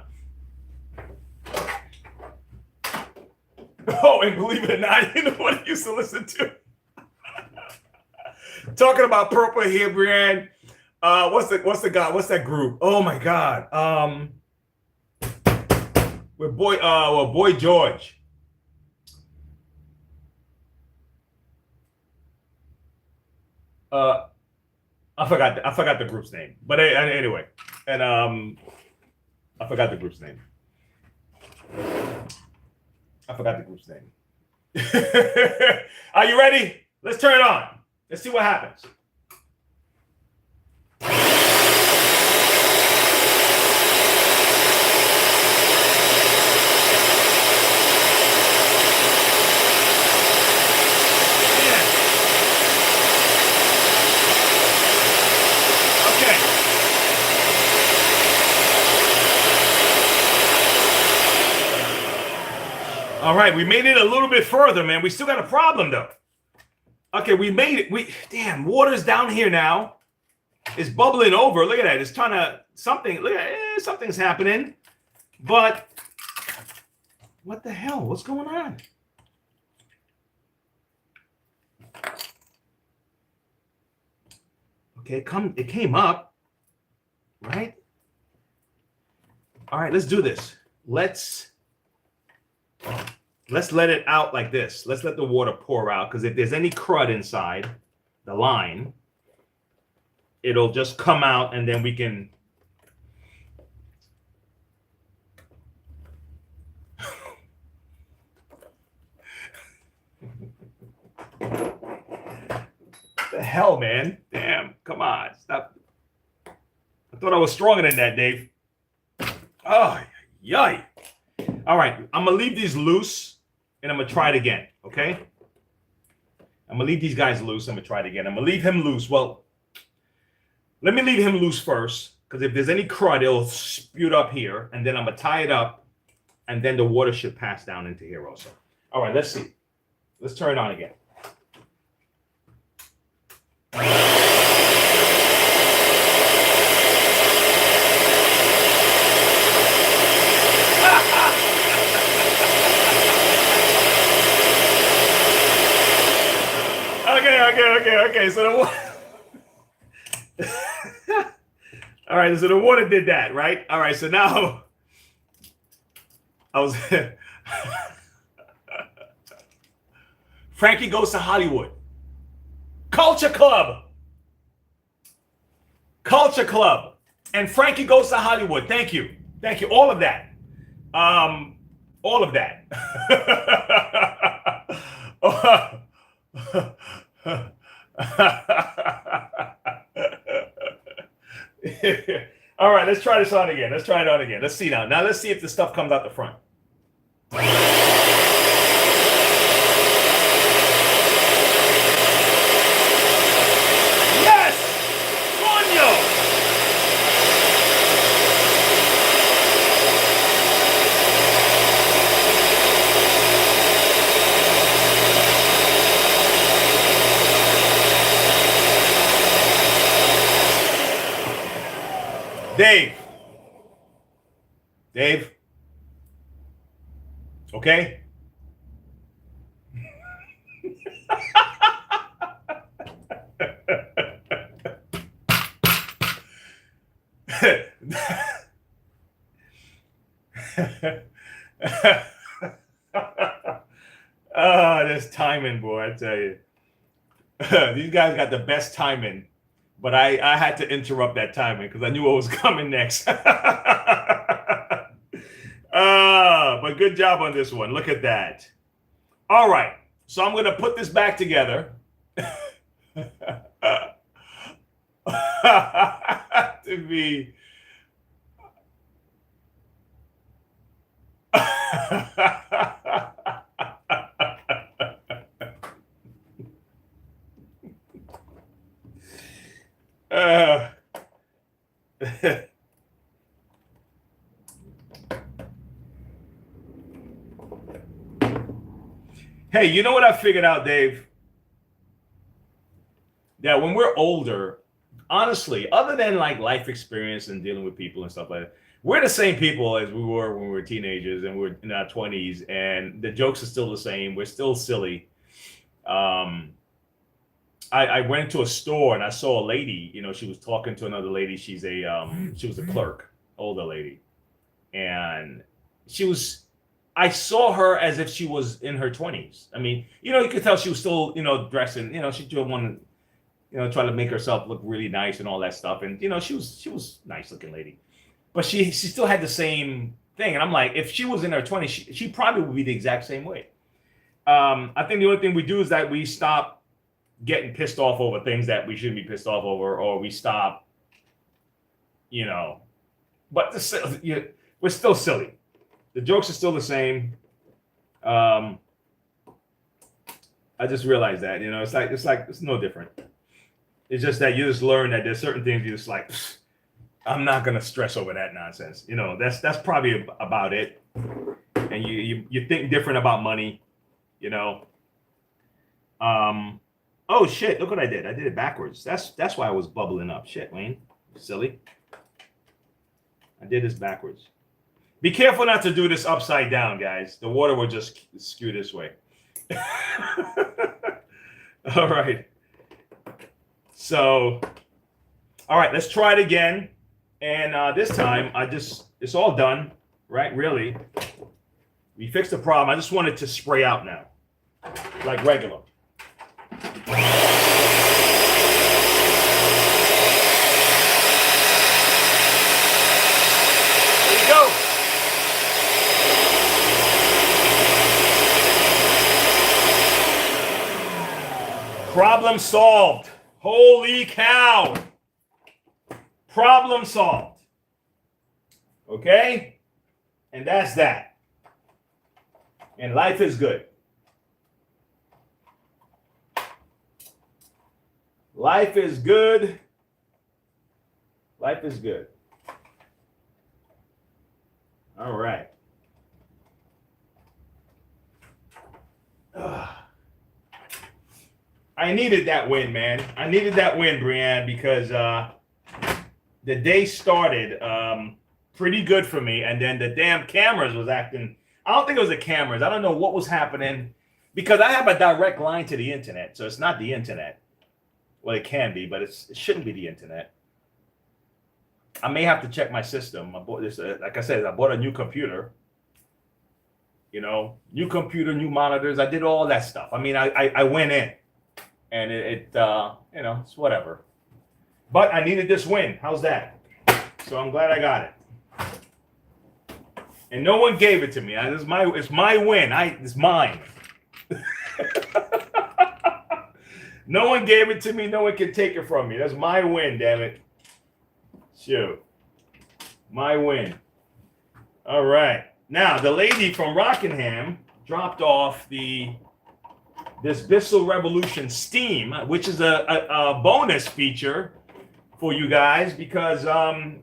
Oh, and believe it or not, you know what I used to listen to? Talking about Purple Hair Brand. What's that group? Oh my God. With Boy George. I forgot the group's name. But anyway, and I forgot the group's name. Are you ready? Let's turn it on. Let's see what happens. All right, we made it a little bit further, man. We still got a problem, though. Okay, we made it. Damn, water's down here now. It's bubbling over. Look at that. It's trying to something's happening. But what the hell? What's going on? Okay, it came up, right? All right, let's do this. Let's let it out like this. Let's let the water pour out, because if there's any crud inside the line, it'll just come out, and then we can the hell, man. Damn, come on, stop. I thought I was stronger than that, Dave. Oh, yay. All right, I'm gonna leave these loose, and I'm gonna try it again, okay? I'm gonna leave these guys loose. I'm gonna try it again. I'm gonna leave him loose. Well, let me leave him loose first, because if there's any crud, it'll spew up here, and then I'm gonna tie it up, and then the water should pass down into here also. All right, let's see. Let's turn it on again. Okay. So all right. So the water did that, right? All right. So now I was Frankie Goes to Hollywood, Culture Club, and Frankie Goes to Hollywood. Thank you. All of that. All of that. All right, let's try this on again. Let's try it on again. Let's see now. Now let's see if the stuff comes out the front. Yes! Coño! Dave. Okay? Oh, this timing, boy, I tell you. These guys got the best timing. But I had to interrupt that timing because I knew what was coming next. But good job on this one. Look at that. All right. So I'm going to put this back together. To be... Hey, you know what I figured out, Dave? That when we're older, honestly, other than like life experience and dealing with people and stuff like that, we're the same people as we were when we were teenagers and we're in our 20s, and the jokes are still the same. We're still silly. I went into a store and I saw a lady, you know, she was talking to another lady. She was a clerk, older lady. And I saw her as if she was in her 20s. I mean, you know, you could tell she was still, you know, dressing, you know, she just wanted, you know, try to make herself look really nice and all that stuff. And, you know, she was a nice looking lady, but she still had the same thing. And I'm like, if she was in her 20s, she probably would be the exact same way. I think the only thing we do is that we stop getting pissed off over things that we shouldn't be pissed off over, or we stop, you know, but we're still silly. The jokes are still the same. I just realized that, you know, it's no different. It's just that you just learn that there's certain things you're just like, I'm not going to stress over that nonsense. You know, that's probably about it. And you think different about money, you know. Oh shit, look what I did. I did it backwards. That's why I was bubbling up. Shit, Wayne. Silly. I did this backwards. Be careful not to do this upside down, guys. The water will just skew this way. All right. So, all right, let's try it again. And this time, it's all done, right? Really. We fixed the problem. I just want it to spray out now, like regular. There you go. Problem solved. Holy cow. Problem solved. Okay? And that's that. And life is good. Life is good. Life is good. All right. I needed that win, man. I needed that win, Brianne, because the day started pretty good for me, and then the damn cameras was acting. I don't think it was the cameras. I don't know what was happening, because I have a direct line to the internet, so it's not the internet. Well, it can be, but it shouldn't be the internet. I may have to check my system. I bought this, like I said, I bought a new computer. You know, new computer, new monitors. I did all that stuff. I mean, I went in, and it you know, it's whatever. But I needed this win. How's that? So I'm glad I got it. And no one gave it to me. It's my win. It's mine. No one gave it to me. No one can take it from me. That's my win, damn it. Shoot. My win. All right. Now, the lady from Rockingham dropped off this Bissell Revolution Steam, which is a bonus feature for you guys because I'm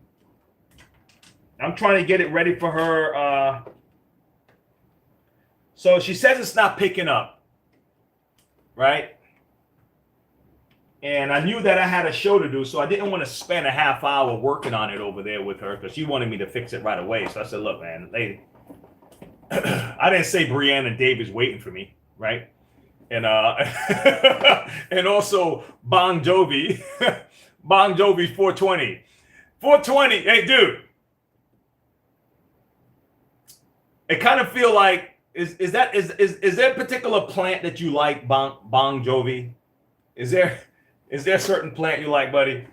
trying to get it ready for her. So she says it's not picking up, right? And I knew that I had a show to do, so I didn't want to spend a half hour working on it over there with her because she wanted me to fix it right away. So I said, look, man, lady, I didn't say Brianna and Dave is waiting for me, right? And and also Bon Jovi, Bon Jovi 420. 420, hey, dude. It kind of feel like, is there a particular plant that you like, Bon Jovi? Is there a certain plant you like, buddy?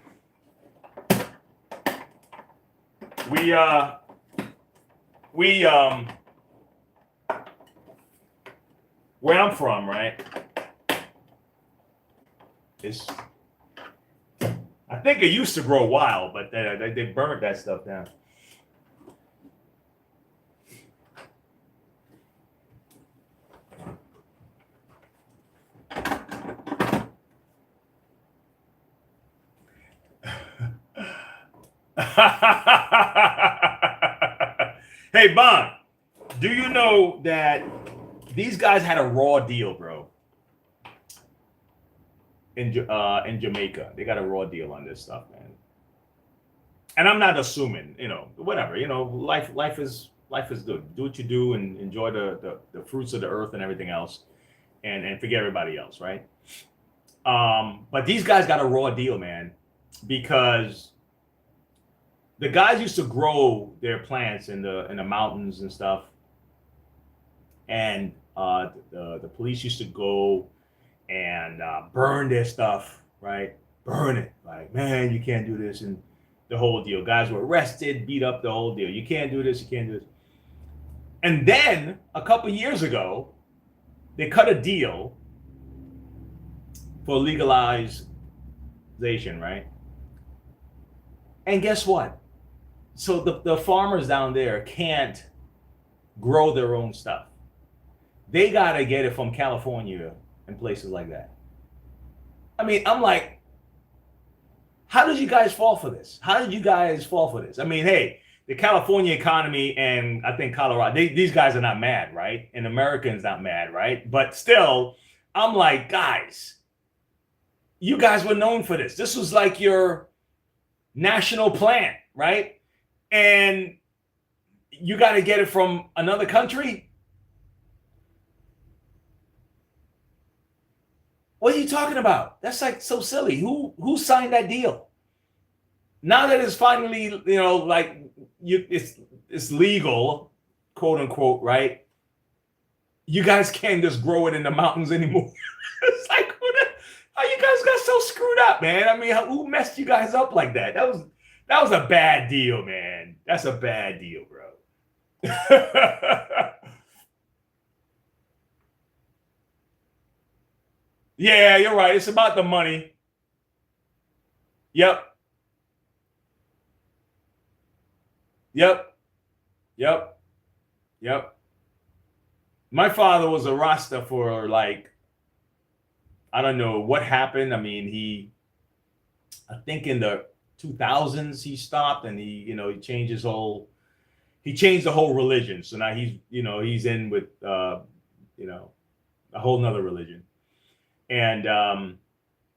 Where I'm from, right? I think it used to grow wild, but they burned that stuff down. Hey, Bon, do you know that these guys had a raw deal, bro? In Jamaica, they got a raw deal on this stuff, man. And I'm not assuming, whatever, life is good. Do what you do and enjoy the fruits of the earth and everything else, and forget everybody else, right? But these guys got a raw deal, man, because the guys used to grow their plants in the mountains and stuff, and the police used to go and burn their stuff, right? Burn it, like, man, you can't do this, and the whole deal. Guys were arrested, beat up, the whole deal. You can't do this, you can't do this. And then a couple years ago, they cut a deal for legalization, right? And guess what? So the farmers down there can't grow their own stuff. They got to get it from California and places like that. I mean, I'm like, how did you guys fall for this? How did you guys fall for this? I mean, hey, the California economy and I think Colorado, these guys are not mad, right? And Americans not mad, right? But still, I'm like, guys, you guys were known for this. This was like your national plant, right? And you got to get it from another country? What are you talking about? That's like so silly. Who signed that deal? Now that it's finally, it's legal, quote unquote, right? You guys can't just grow it in the mountains anymore. It's like, how you guys got so screwed up, man? I mean, who messed you guys up like that? That was a bad deal, man. That's a bad deal, bro. Yeah, you're right. It's about the money. Yep. My father was a Rasta for I don't know what happened. I mean, I think in the 2000s he stopped and he changed the whole religion. So now he's in with a whole nother religion. And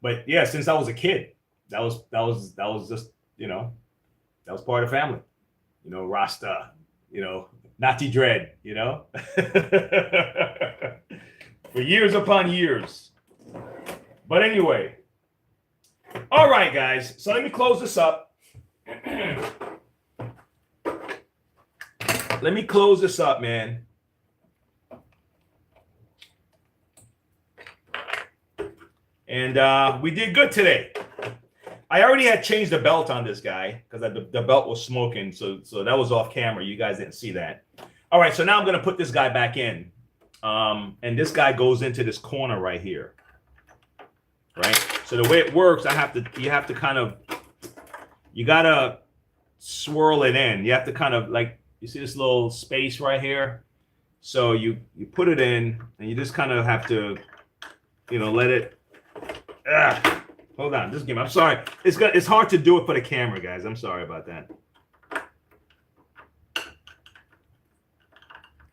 but yeah, since I was a kid, that was just that was part of the family. Rasta, Nati dread, for years upon years. But anyway, all right, guys. So let me close this up. Let me close this up, man. And we did good today. I already had changed the belt on this guy because the belt was smoking. So that was off camera. You guys didn't see that. All right. So now I'm going to put this guy back in. And this guy goes into this corner right here. Right. So the way it works, you got to swirl it in. You have to kind of like, you see this little space right here? So you put it in and you just kind of have to, let it, hold on, just give me, I'm sorry. It's hard to do it for the camera, guys. I'm sorry about that.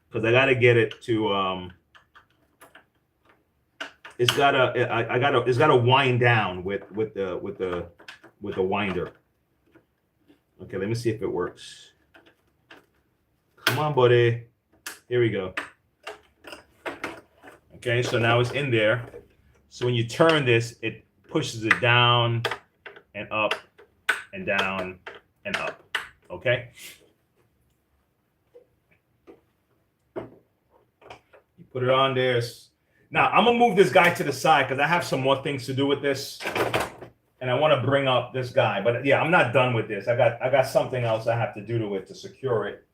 Because I got to get it to, it's gotta wind down with the winder. Okay, let me see if it works. Come on, buddy. Here we go. Okay, so now it's in there. So when you turn this, it pushes it down and up and down and up. Okay. You put it on there. Now I'm gonna move this guy to the side because I have some more things to do with this, and I want to bring up this guy. But yeah, I'm not done with this. I got something else I have to do to it to secure it.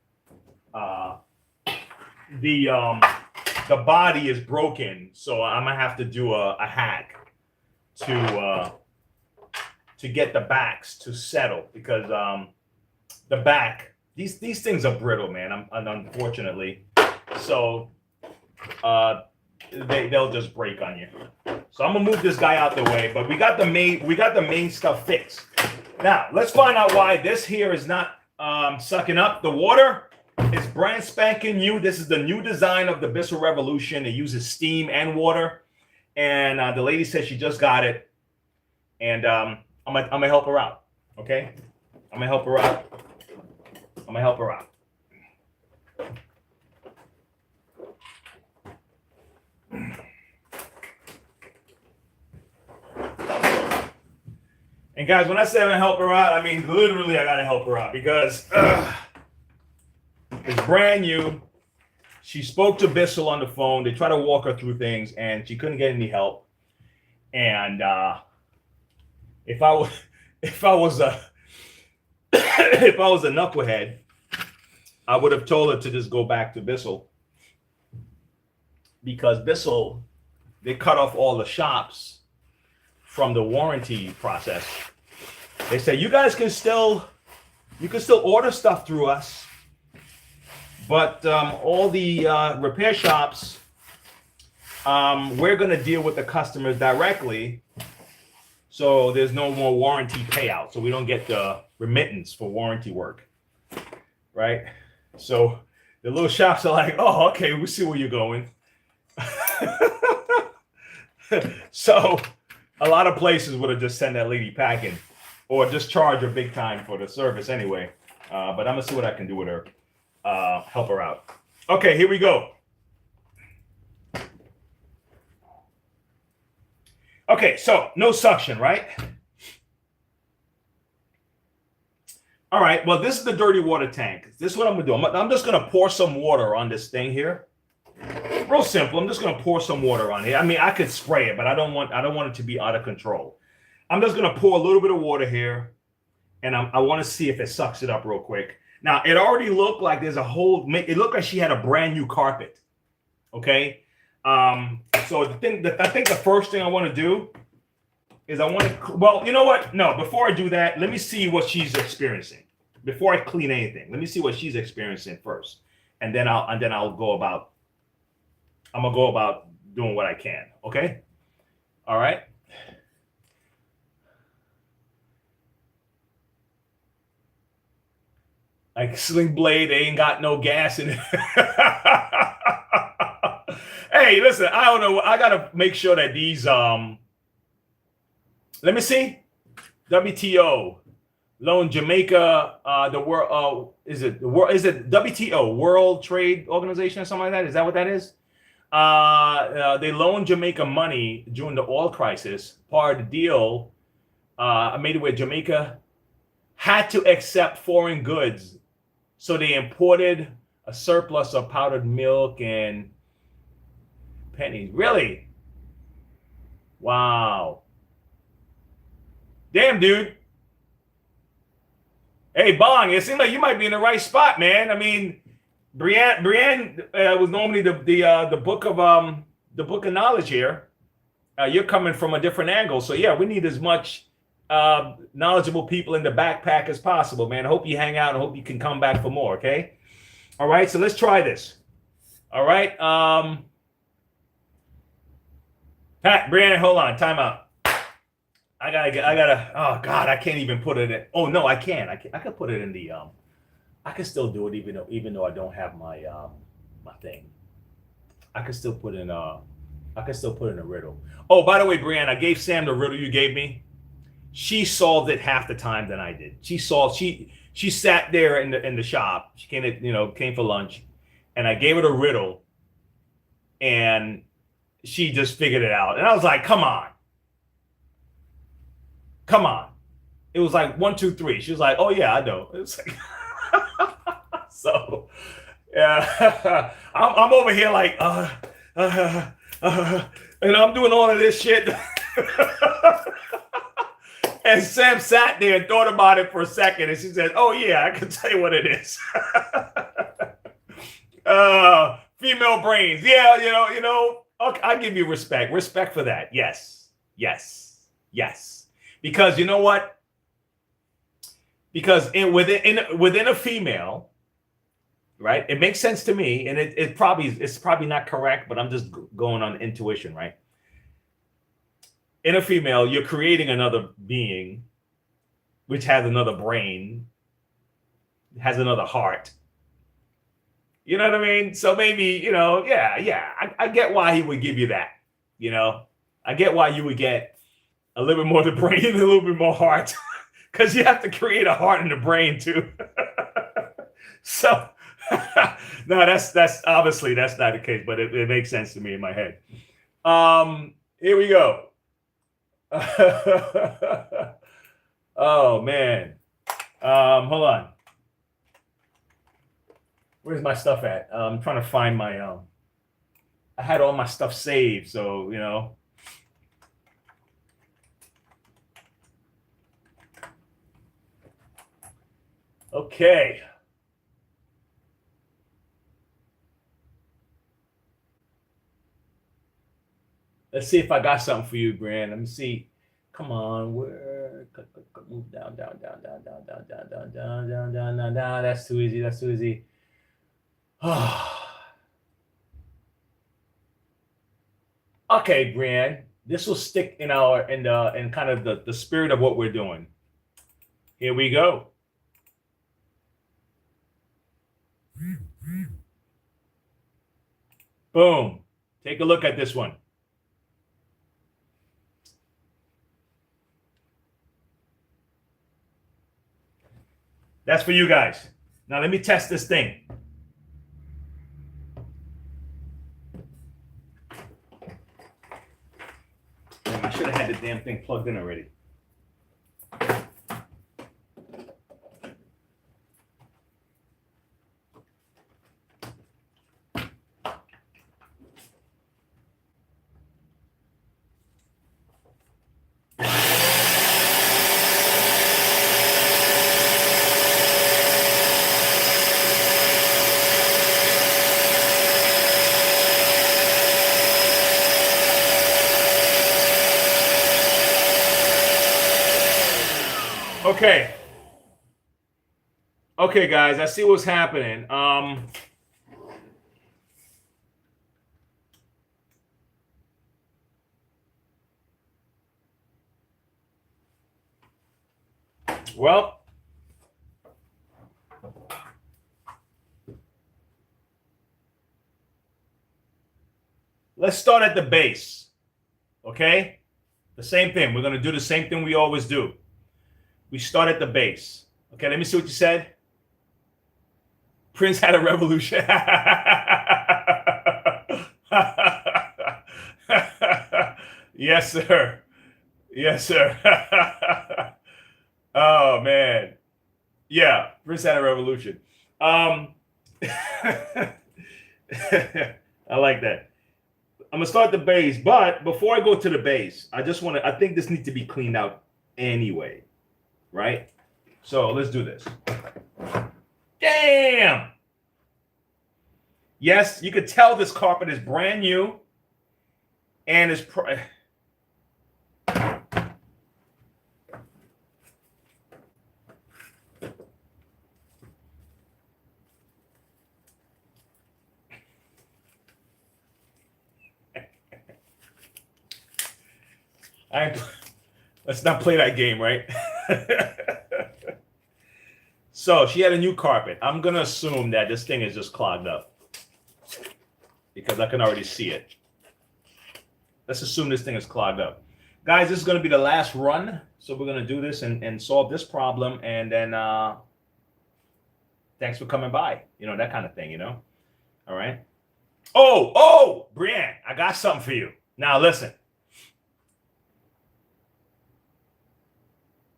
The body is broken, so I'm gonna have to do a hack to get the backs to settle because the back these things are brittle, man. Unfortunately, so they'll just break on you. So I'm gonna move this guy out the way, but we got the main stuff fixed. Now let's find out why this here is not sucking up the water. It's brand spanking new. This is the new design of the Bissell Revolution. It uses steam and water. And the lady said she just got it. And I'm gonna help her out. Okay? I'm gonna help her out. And guys, when I say I'm gonna help her out, I mean literally I gotta help her out because it's brand new. She spoke to Bissell on the phone. They tried to walk her through things, and she couldn't get any help. And if I was a knucklehead, I would have told her to just go back to Bissell because Bissell, they cut off all the shops from the warranty process. They said you can still order stuff through us. But all the repair shops, we're going to deal with the customers directly. So there's no more warranty payout. So we don't get the remittance for warranty work. Right? So the little shops are like, oh, okay, we see where you're going. So a lot of places would have just sent that lady packing or just charge her big time for the service anyway. But I'm going to see what I can do with her. Help her out. Okay, here we go. Okay, so no suction, right? All right, well, this is the dirty water tank. This is what I'm gonna do. I'm just gonna pour some water on this thing here. Real simple. I'm just gonna pour some water on here. I mean, I could spray it, but I don't want it to be out of control. I'm just gonna pour a little bit of water here, and I want to see if it sucks it up real quick. Now, it already looked like there's a whole, it looked like she had a brand new carpet. Okay. So I think the first thing I want to do is well, you know what? No, before I do that, let me see what she's experiencing before I clean anything. Let me see what she's experiencing first. And then I'll go about, I'm going to go about doing what I can. Okay. All right. Like Sling Blade, they ain't got no gas in it. Hey, listen, I don't know. I gotta make sure that these let me see. WTO, Loan Jamaica, the world is it WTO, World Trade Organization or something like that? Is that what that is? They loaned Jamaica money during the oil crisis. Part of the deal made it where Jamaica had to accept foreign goods. So they imported a surplus of powdered milk and pennies. Really? Wow. Damn, dude. Hey, Bong, it seems like you might be in the right spot, man. I mean, Brienne was normally the book of knowledge here. You're coming from a different angle. So yeah, we need as much knowledgeable people in the backpack as possible, man. I hope you hang out. I hope you can come back for more, okay? All right, so let's try this. All right. Pat, Brandon, hold on. Time out. I gotta, oh God, I can't even put it in. Oh no, I can. I can put it in the, I can still do it even though I don't have my, my thing. I can still put in a riddle. Oh, by the way, Brianne, I gave Sam the riddle you gave me. She solved it half the time than I did. She sat there in the shop. She came for lunch, and I gave her the riddle, and she just figured it out. And I was like, come on. It was like 1, 2, 3. She was like, oh yeah, I know. It was like so yeah. I'm over here like and I'm doing all of this shit. And Sam sat there and thought about it for a second, and she said, "Oh yeah, I can tell you what it is." Female brains, yeah, you know. Okay, I give you respect for that. Yes, because you know what? Because within a female, right? It makes sense to me, and it's probably not correct, but I'm just going on intuition, right? In a female, you're creating another being, which has another brain, has another heart. You know what I mean? So maybe, I get why he would give you that. I get why you would get a little bit more of the brain and a little bit more heart, because you have to create a heart and a brain too. So, no, that's obviously that's not the case, but it makes sense to me in my head. Here we go. Oh man. Hold on. Where's my stuff at? I'm trying to find my I had all my stuff saved, so Okay. Let's see if I got something for you, Brand. Let me see. Come on, where? Move down. That's too easy. Okay, Brand. This will stick in kind of the spirit of what we're doing. Here we go. Boom. Take a look at this one. That's for you guys. Now let me test this thing. I should have had the damn thing plugged in already. Okay, guys, I see what's happening. Well, let's start at the base. Okay? The same thing. We're going to do the same thing we always do. We start at the base. Okay, let me see what you said. Prince had a revolution. Yes, sir. Oh, man. Yeah, Prince had a revolution. I like that. I'm going to start the base, but before I go to the base, I think this needs to be cleaned out anyway, right? So let's do this. Damn! Yes, you could tell this carpet is brand new and Let's not play that game, right? So she had a new carpet. I'm gonna assume that this thing is just clogged up because I can already see it. Let's assume this thing is clogged up. Guys, this is gonna be the last run. So we're gonna do this and solve this problem, and then thanks for coming by. You know, that kind of thing, you know? All right. Oh, Brianne, I got something for you. Now listen.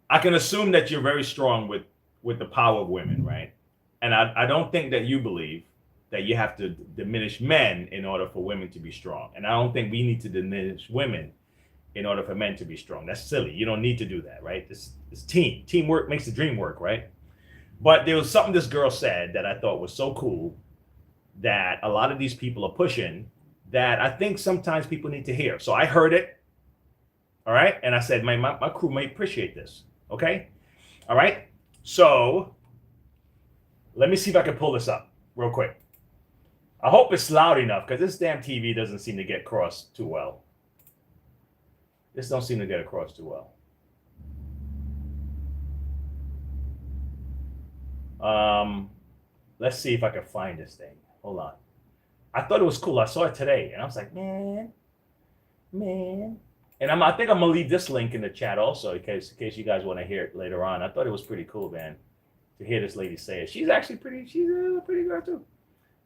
I can assume that you're very strong with the power of women, right? And I don't think that you believe that you have to diminish men in order for women to be strong. And I don't think we need to diminish women in order for men to be strong. That's silly. You don't need to do that, right? This teamwork makes the dream work, right? But there was something this girl said that I thought was so cool that a lot of these people are pushing that I think sometimes people need to hear. So I heard it, all right? And I said, my crew may appreciate this, okay? All right? So let me see if I can pull this up real quick. I hope it's loud enough because this damn TV doesn't seem to get across too well. This don't seem to get across too well. Let's see if I can find this thing. Hold on. I thought it was cool. I saw it today, and I was like, man. And I think I'm gonna leave this link in the chat also, in case you guys want to hear it later on. I thought it was pretty cool, man, to hear this lady say it. She's actually she's a pretty girl too.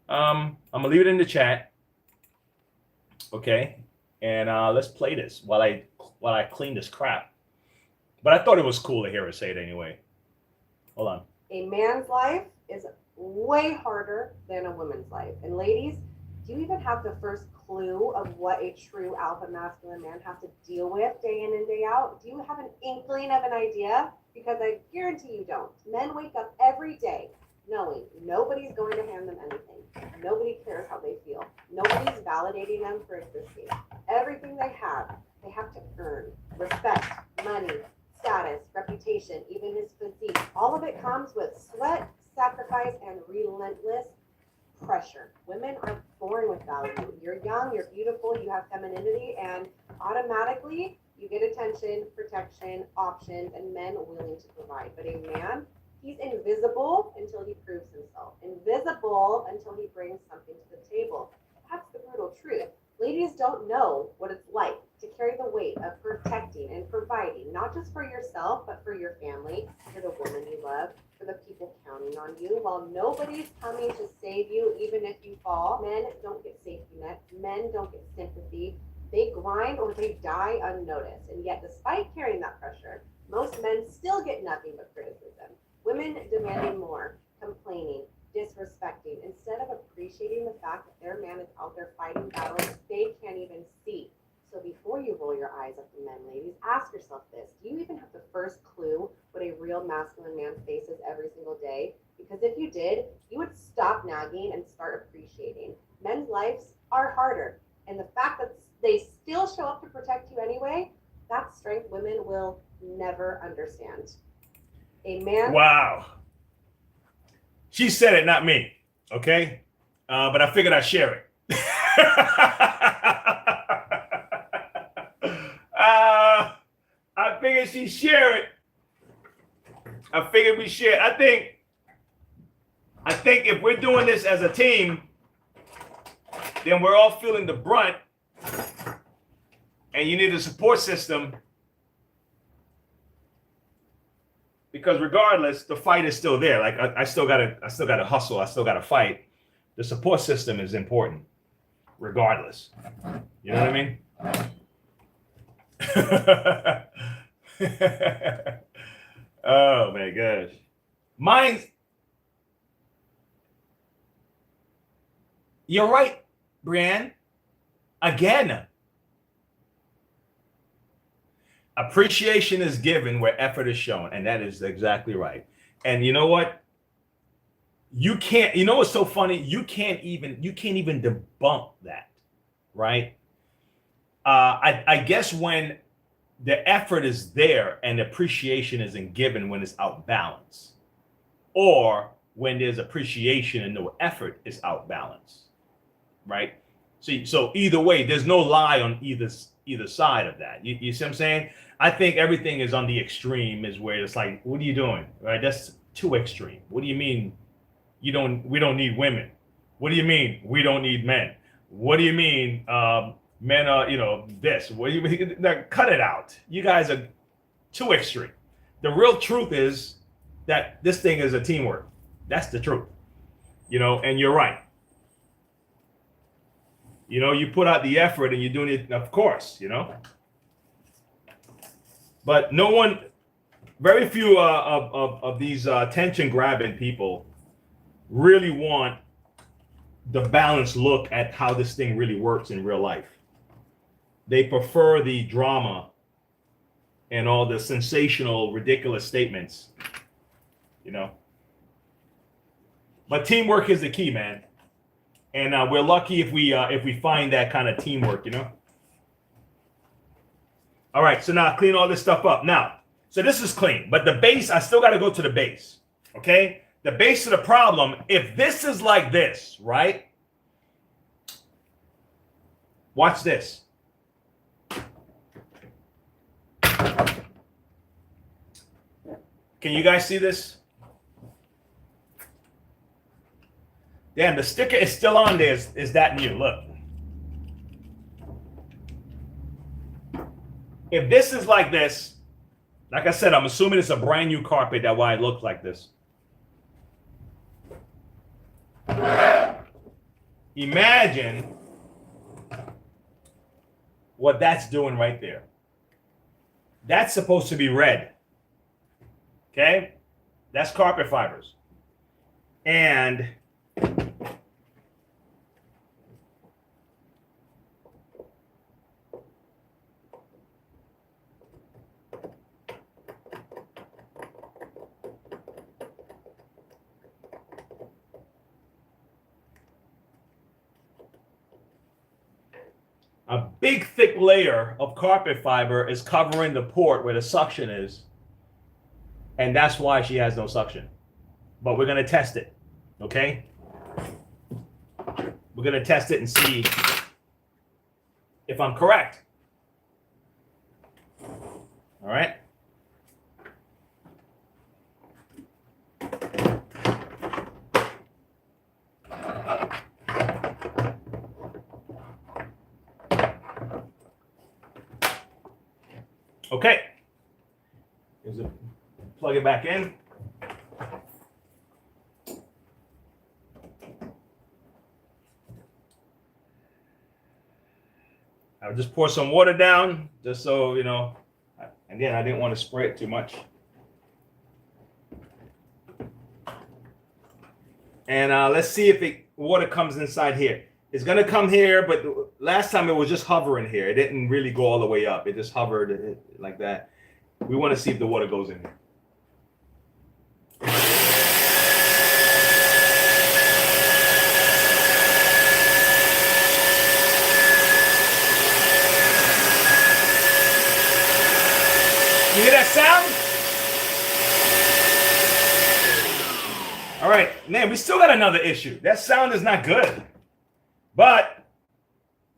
I'm gonna leave it in the chat, okay? And let's play this while I clean this crap. But I thought it was cool to hear her say it anyway. Hold on. A man's life is way harder than a woman's life. And ladies, do you even have the first clue of what a true alpha masculine man has to deal with day in and day out? Do you have an inkling of an idea? Because I guarantee you don't. Men wake up every day knowing nobody's going to hand them anything. Nobody cares how they feel. Nobody's validating them for existing. Everything they have to earn. Respect, money, status, reputation, even his physique. All of it comes with sweat, sacrifice, and relentless pressure. Women are born with value. You're young, you're beautiful, you have femininity, and automatically you get attention, protection, options, and men willing to provide. But a man, he's invisible until he proves himself. Invisible until he brings something to the table. That's the brutal truth. Ladies don't know what it's like to carry the weight of protecting and providing, not just for yourself, but for your family, for the woman you love, for the people counting on you. While nobody's coming to save you, even if you fall, men don't get safety nets. Men don't get sympathy. They grind or they die unnoticed. And yet, despite carrying that pressure, most men still get nothing but criticism. Women demanding more, complaining, disrespecting, instead of appreciating the fact that their man is out there fighting battles they can't even see. So before you roll your eyes at the men, ladies, ask yourself this. Do you even have the first clue what a real masculine man faces every single day? Because if you did, you would stop nagging and start appreciating. Men's lives are harder. And the fact that they still show up to protect you anyway, that's strength women will never understand. A man... Wow. She said it, not me. Okay? But I figured I'd share it. I figured she'd share it. I figured we share. I think if we're doing this as a team, then we're all feeling the brunt, and you need a support system, because regardless, the fight is still there. Like I still gotta hustle. I still gotta fight. The support system is important, regardless. You know what I mean? Oh my gosh. You're right, Brianne. Again. Appreciation is given where effort is shown, and that is exactly right. And you know what? You can't, you know what's so funny? You can't even debunk that, right? I guess when the effort is there and appreciation isn't given when it's out balance, or when there's appreciation and no effort is out balance, right? So either way, there's no lie on either side of that. You see what I'm saying? I think everything is on the extreme is where it's like, what are you doing? Right? That's too extreme. What do you mean we don't need women? What do you mean we don't need men? What do you mean men are, this? What do you mean? Now, cut it out. You guys are too extreme. The real truth is that this thing is a teamwork. That's the truth. And you're right. You put out the effort and you're doing it, of course, But very few of these attention grabbing people really want the balanced look at how this thing really works in real life. They prefer the drama and all the sensational, ridiculous statements, But teamwork is the key, man. And we're lucky if we find that kind of teamwork, All right, so now clean all this stuff up. Now, so this is clean, but the base, I still got to go to the base, okay? The base of the problem, if this is like this, right? Watch this. Can you guys see this? Damn, the sticker is still on there. Is that new? Look. If this is like this, like I said, I'm assuming it's a brand new carpet. That's why it looks like this. Imagine what that's doing right there. That's supposed to be red. Okay? That's carpet fibers. And a big thick layer of carpet fiber is covering the port where the suction is. And that's why she has no suction. But we're going to test it. Okay? We're going to test it and see if I'm correct. All right? Okay. Plug it back in. I'll just pour some water down, just so, again, I didn't want to spray it too much. And let's see if water comes inside here. It's going to come here, but last time it was just hovering here. It didn't really go all the way up. It just hovered like that. We want to see if the water goes in here. You hear that sound? All right, man, we still got another issue. That sound is not good. But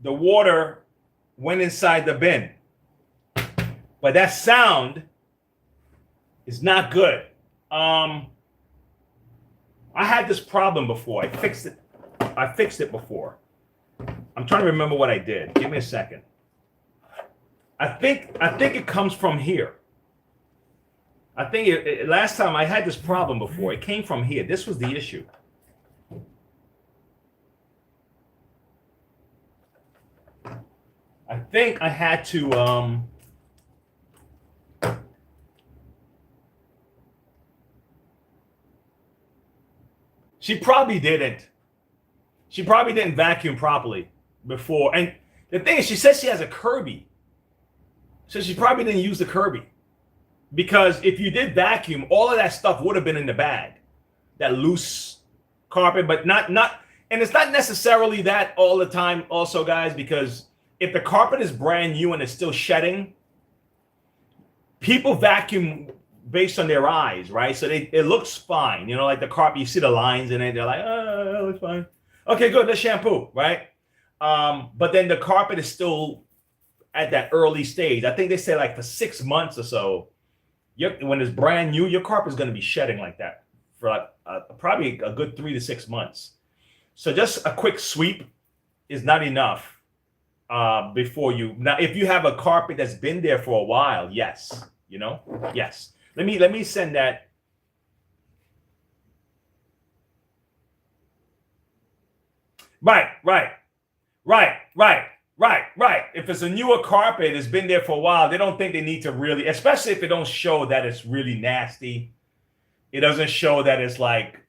the water went inside the bin. But that sound is not good. I had this problem before. I fixed it before. I'm trying to remember what I did. Give me a second. I think it comes from here. I think last time I had this problem before. It came from here. This was the issue. I think I had to She probably didn't vacuum properly before. And the thing is, she says she has a Kirby. So she probably didn't use the Kirby. Because if you did vacuum, all of that stuff would have been in the bag. That loose carpet, but not and it's not necessarily that all the time also, guys, because if the carpet is brand new and it's still shedding, people vacuum based on their eyes, right? So it looks fine. Like the carpet, you see the lines in it. They're like, oh, it looks fine. Okay, good. Let's shampoo, right? But then the carpet is still at that early stage. I think they say like for 6 months or so, when it's brand new, your carpet is going to be shedding like that for like, probably a good 3 to 6 months. So just a quick sweep is not enough before you. Now, if you have a carpet that's been there for a while, yes, yes. Let me send that. Right. If it's a newer carpet, it's been there for a while, they don't think they need to really, especially if it don't show that it's really nasty. It doesn't show that it's like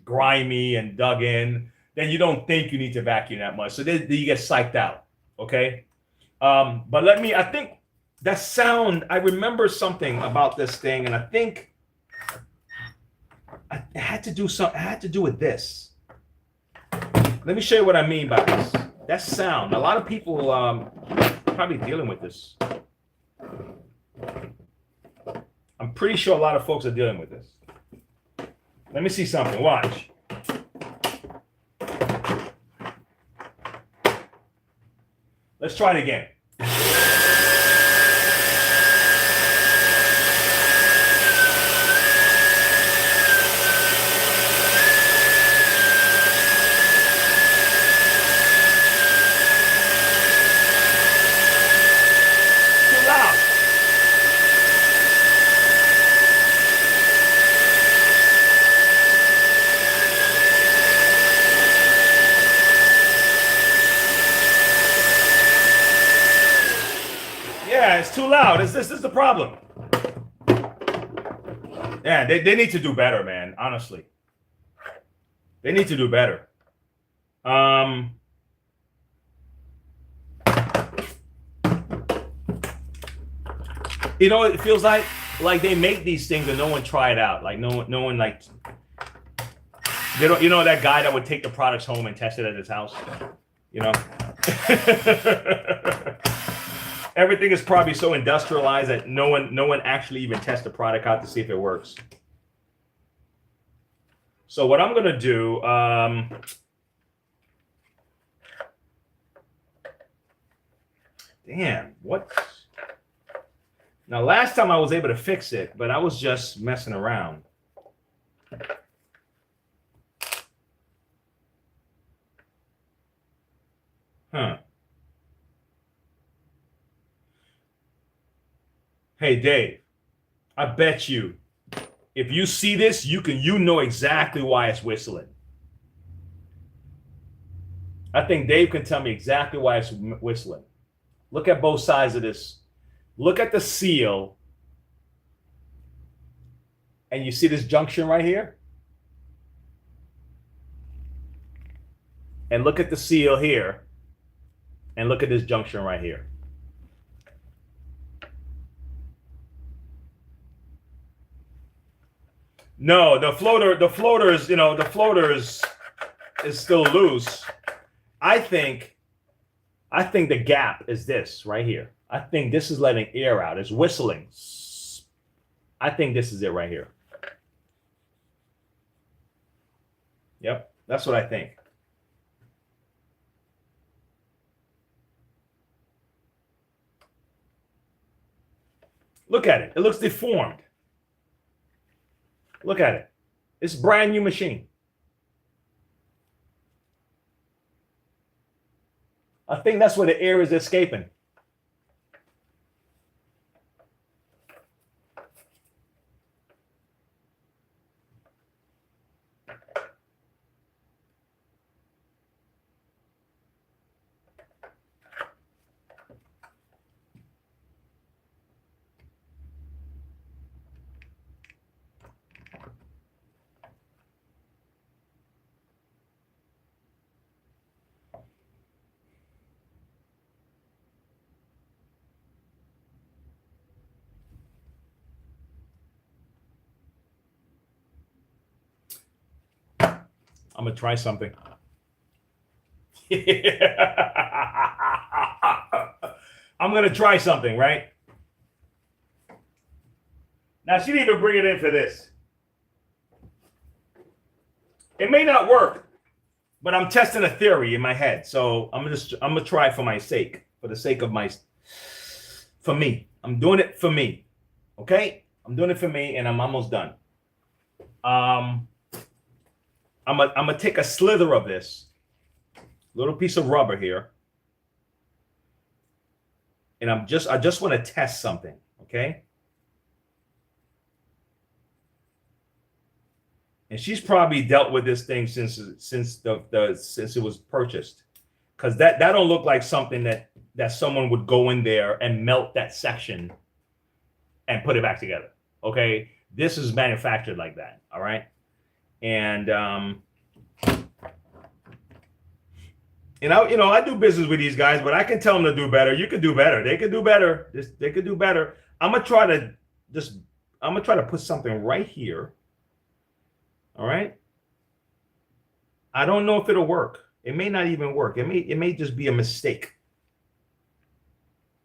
grimy and dug in. Then you don't think you need to vacuum that much. So then you get psyched out. Okay. But I think that sound, I remember something about this thing, and I think it had to do with this. Let me show you what I mean by this. That sound. A lot of people probably dealing with this. I'm pretty sure a lot of folks are dealing with this. Let me see something. Watch. Let's try it again. It's too loud. This is the problem. Yeah, they need to do better, man. Honestly, they need to do better. It feels like they make these things and no one try it out. Like no one like they don't. That guy that would take the products home and test it at his house. Everything is probably so industrialized that no one actually even tests the product out to see if it works. So what I'm gonna do, damn, what? Now last time I was able to fix it, but I was just messing around. Huh. Hey, Dave, I bet you, if you see this, you know exactly why it's whistling. I think Dave can tell me exactly why it's whistling. Look at both sides of this. Look at the seal. And you see this junction right here? And look at the seal here. And look at this junction right here. No, the floaters is still loose. I think the gap is this right here. I think this is letting air out. It's whistling. I think this is it right here. Yep, that's what I think. Look at it. It looks deformed. Look at it. It's a brand new machine. I think that's where the air is escaping. I'm gonna try something. I'm gonna try something, right? Now she didn't even bring it in for this. It may not work, But I'm testing a theory in my head. So I'm gonna try it for my sake, for the sake of for me. I'm doing it for me. Okay? I'm doing it for me, and I'm almost done. I'm gonna take a slither of this little piece of rubber here, and I just want to test something. Okay? And she's probably dealt with this thing since it was purchased, because that don't look like something that someone would go in there and melt that section and put it back together. Okay, this is manufactured like that. All right, and I do business with these guys, but I can tell them to do better. You could do better. They could do better. They could do better. I'm gonna try to put something right here. All right. I don't know if it'll work. It may not even work. It may just be a mistake.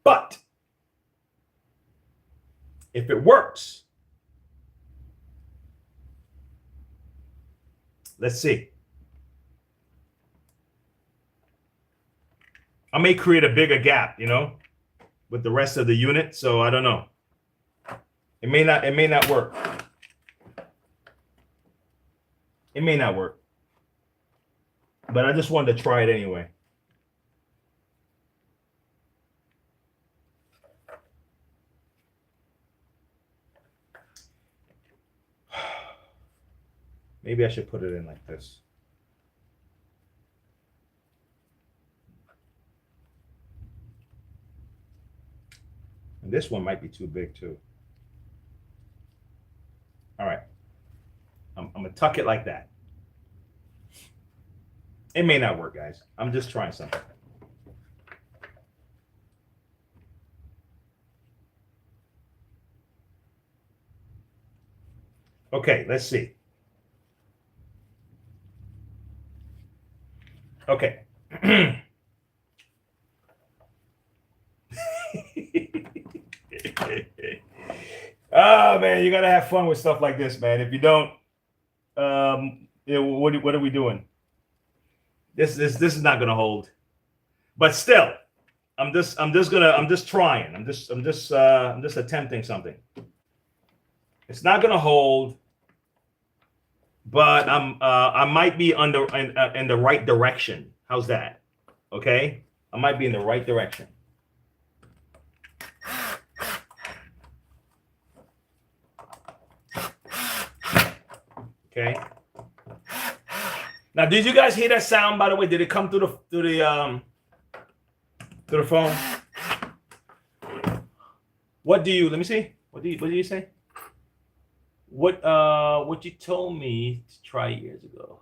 But if it works, let's see. I may create a bigger gap, with the rest of the unit. So I don't know. It may not work. It may not work, but I just wanted to try it anyway. Maybe I should put it in like this. And this one might be too big too. All right. I'm gonna tuck it like that. It may not work, guys. I'm just trying something. Okay, let's see. Okay. Oh man, you gotta have fun with stuff like this, man. If you don't, what are we doing? This is not gonna hold. But still, I'm just trying. I'm just attempting something. It's not gonna hold, but I might be in the right direction. How's that? Okay, I might be in the right direction. Okay. Now, did you guys hear that sound? By the way, did it come through the phone? What do you? Let me see. What did you say? What you told me to try years ago?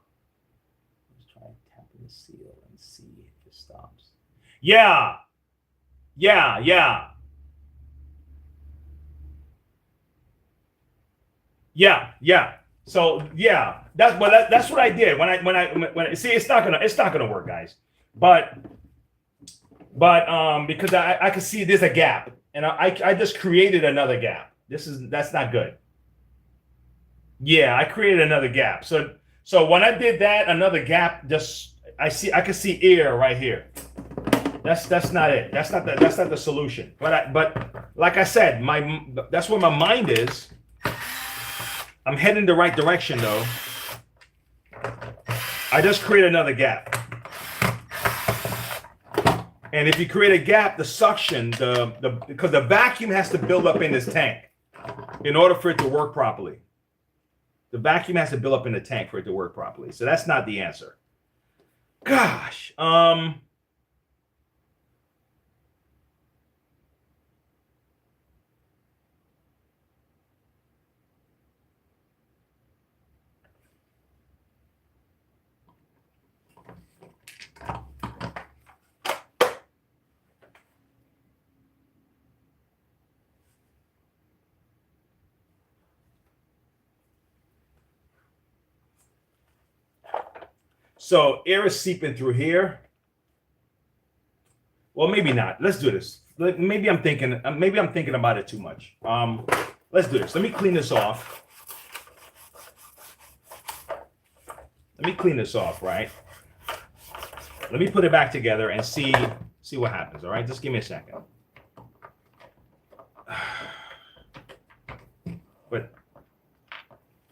Let's try tapping the seal and see if it stops. Yeah. So yeah, that's what I did when I see it's not gonna work, guys. But because I can see there's a gap, and I just created another gap. That's not good. Yeah, I created another gap. So when I did that, another gap, I can see air right here. That's not it. That's not the solution. But like I said, that's where my mind is. I'm heading the right direction though. I just create another gap. And if you create a gap, the suction, because the vacuum has to build up in this tank in order for it to work properly. The vacuum has to build up in the tank for it to work properly. So that's not the answer. Gosh. So air is seeping through here. Well, maybe not. Let's do this. Maybe I'm thinking about it too much. Let's do this. Let me clean this off. Right? Let me put it back together and see what happens. All right, just give me a second. But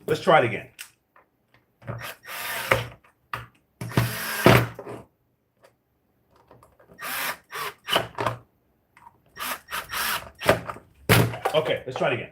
let's try it again. Okay, let's try it again.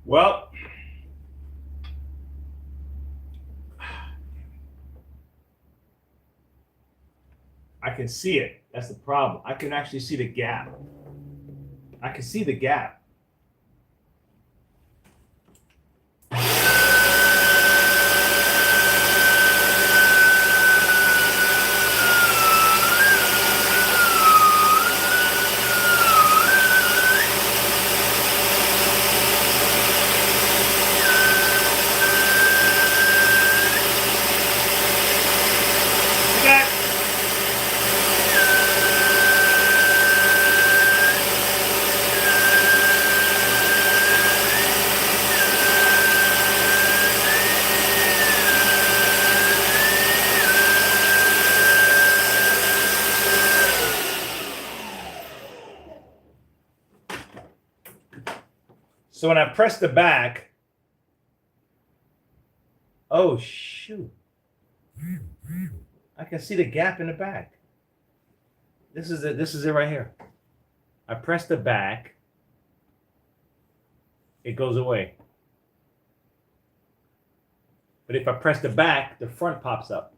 Well, I can see it. That's the problem. I can actually see the gap. I can see the gap. So when I press the back, oh shoot, I can see the gap in the back. This is it. This is it right here. I press the back, it goes away. But if I press the back, the front pops up.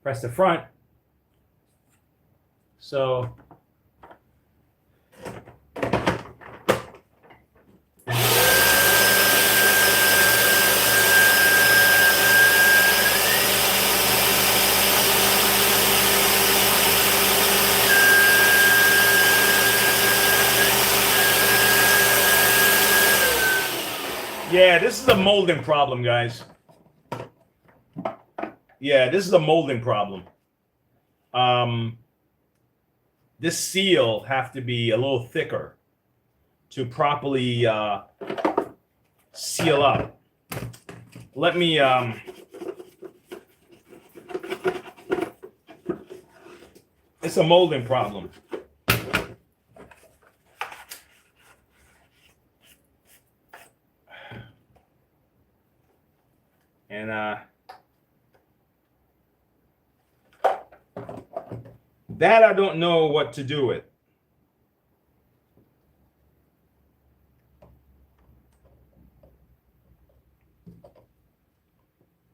Press the front. So yeah, this is a molding problem, guys. Yeah, this is a molding problem. This seal have to be a little thicker to properly seal up. Let me it's a molding problem. And that I don't know what to do with.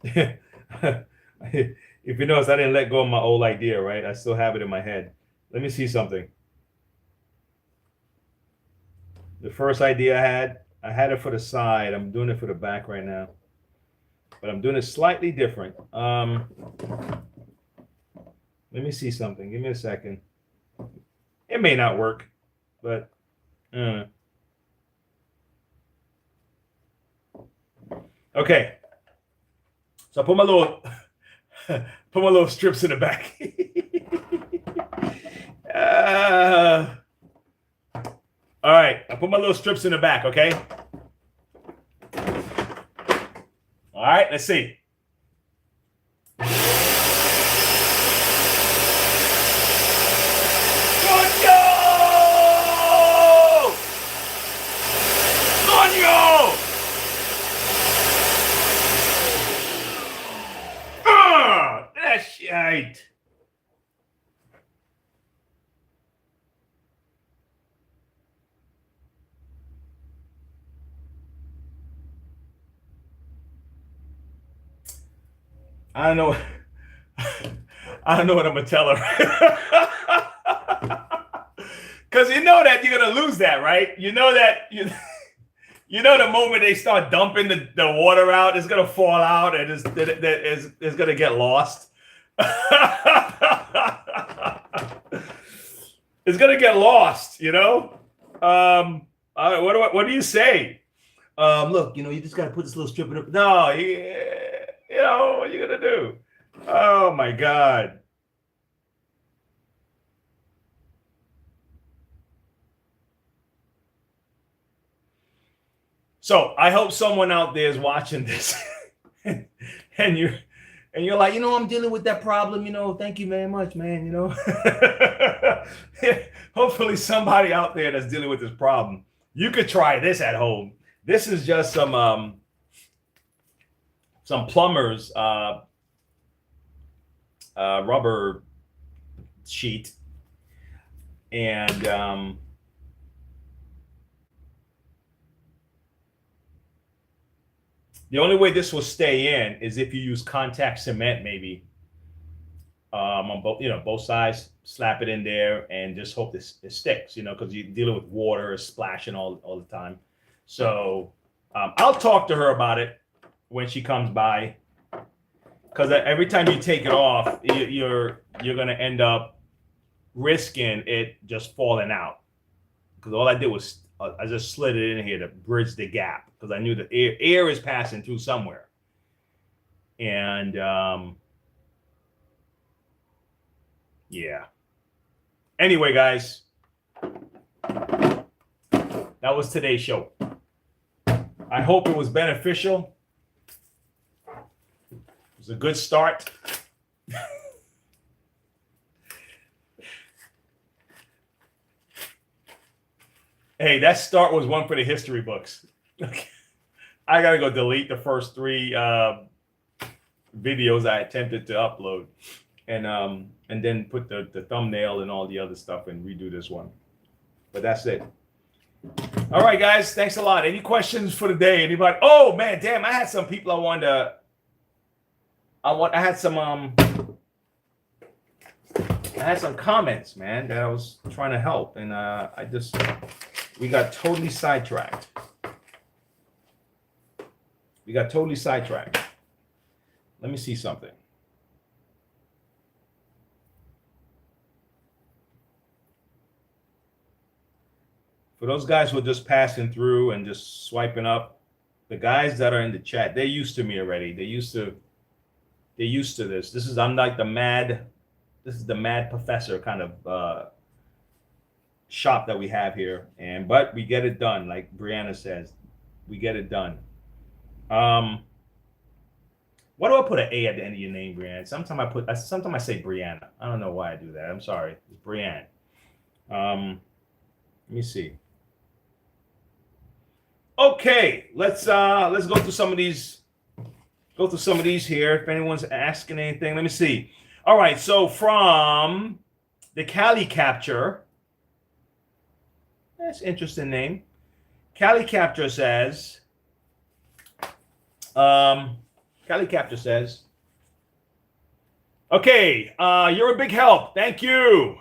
If you notice, I didn't let go of my old idea, right? I still have it in my head. Let me see something. The first idea I had it for the side. I'm doing it for the back right now. But I'm doing it slightly different. Let me see something. Give me a second. It may not work, but okay. So I put my little strips in the back. All All right, I put my little strips in the back, okay? All right, let's see. That's shite. I don't know. I don't know what I'm gonna tell her. Because you know that you're gonna lose that, right? You know that you know the moment they start dumping the water out, it's gonna fall out and it's gonna get lost. It's gonna get lost, you know. What do you say? Look, you know, you just gotta put this little strip in it. No, you know what you gonna do? Oh my God. So I hope someone out there is watching this, and you're like, you know, I'm dealing with that problem. You know, thank you very much, man. You know, hopefully somebody out there that's dealing with this problem, you could try this at home. This is just some plumber's rubber sheet, and the only way this will stay in is if you use contact cement, maybe on both sides. Slap it in there and just hope it sticks. You know, because you're dealing with water splashing all the time. So I'll talk to her about it when she comes by, because every time you take it off, you're gonna end up risking it just falling out. Because all I did was I just slid it in here to bridge the gap, because I knew that air is passing through somewhere. And yeah. Anyway, guys, that was today's show. I hope it was beneficial. It was a good start. Hey, that start was one for the history books. I gotta go delete the first 3 videos I attempted to upload, and then put the thumbnail and all the other stuff and redo this one. But that's it. All right, guys, thanks a lot. Any questions for the day? Anybody? Oh man, damn! I had some people I wanted to. I had some comments, man, that I was trying to help, and we got totally sidetracked. Let me see something. For those guys who are just passing through and just swiping up, the guys that are in the chat, they're used to me already. They're used to this. I'm like the mad professor kind of shop that we have here, but we get it done. Like Brianna says, we get it done. Why do I put an A at the end of your name, Brianna? Sometimes I say Brianna. I don't know why I do that. I'm sorry. It's Brianne. Let me see. Okay, let's go through some of these. Go through some of these here. If anyone's asking anything, let me see. All right, so from the Cali Capture. That's an interesting name. Cali Capture says, okay, you're a big help. Thank you.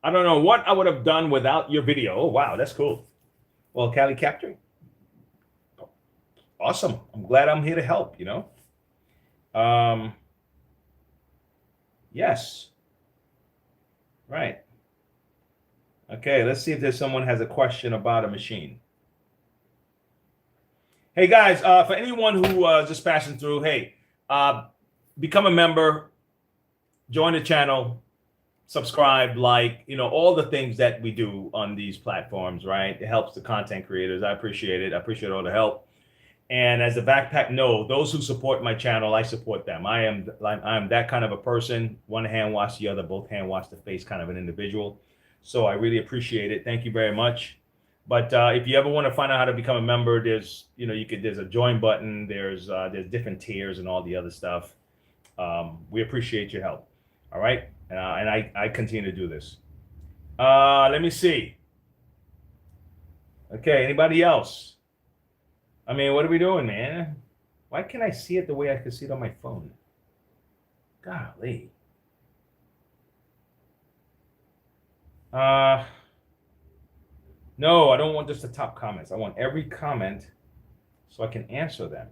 I don't know what I would have done without your video. Oh, wow, that's cool. Well, Cali Capture, awesome. I'm glad I'm here to help, you know. Yes. Right. Okay, let's see if there's someone has a question about a machine. Hey guys, for anyone who just passing through, hey, become a member, join the channel, subscribe, like, all the things that we do on these platforms, right? It helps the content creators. I appreciate it. I appreciate all the help. And as the backpack know, those who support my channel, I support them. I am that kind of a person. One hand wash the other, both hand wash the face kind of an individual. So I really appreciate it. Thank you very much. But if you ever want to find out how to become a member, there's there's a join button. There's different tiers and all the other stuff. We appreciate your help. All right, and I continue to do this. Let me see. Okay, anybody else? I mean, what are we doing, man? Why can't I see it the way I can see it on my phone? Golly. No, I don't want just the top comments. I want every comment so I can answer them.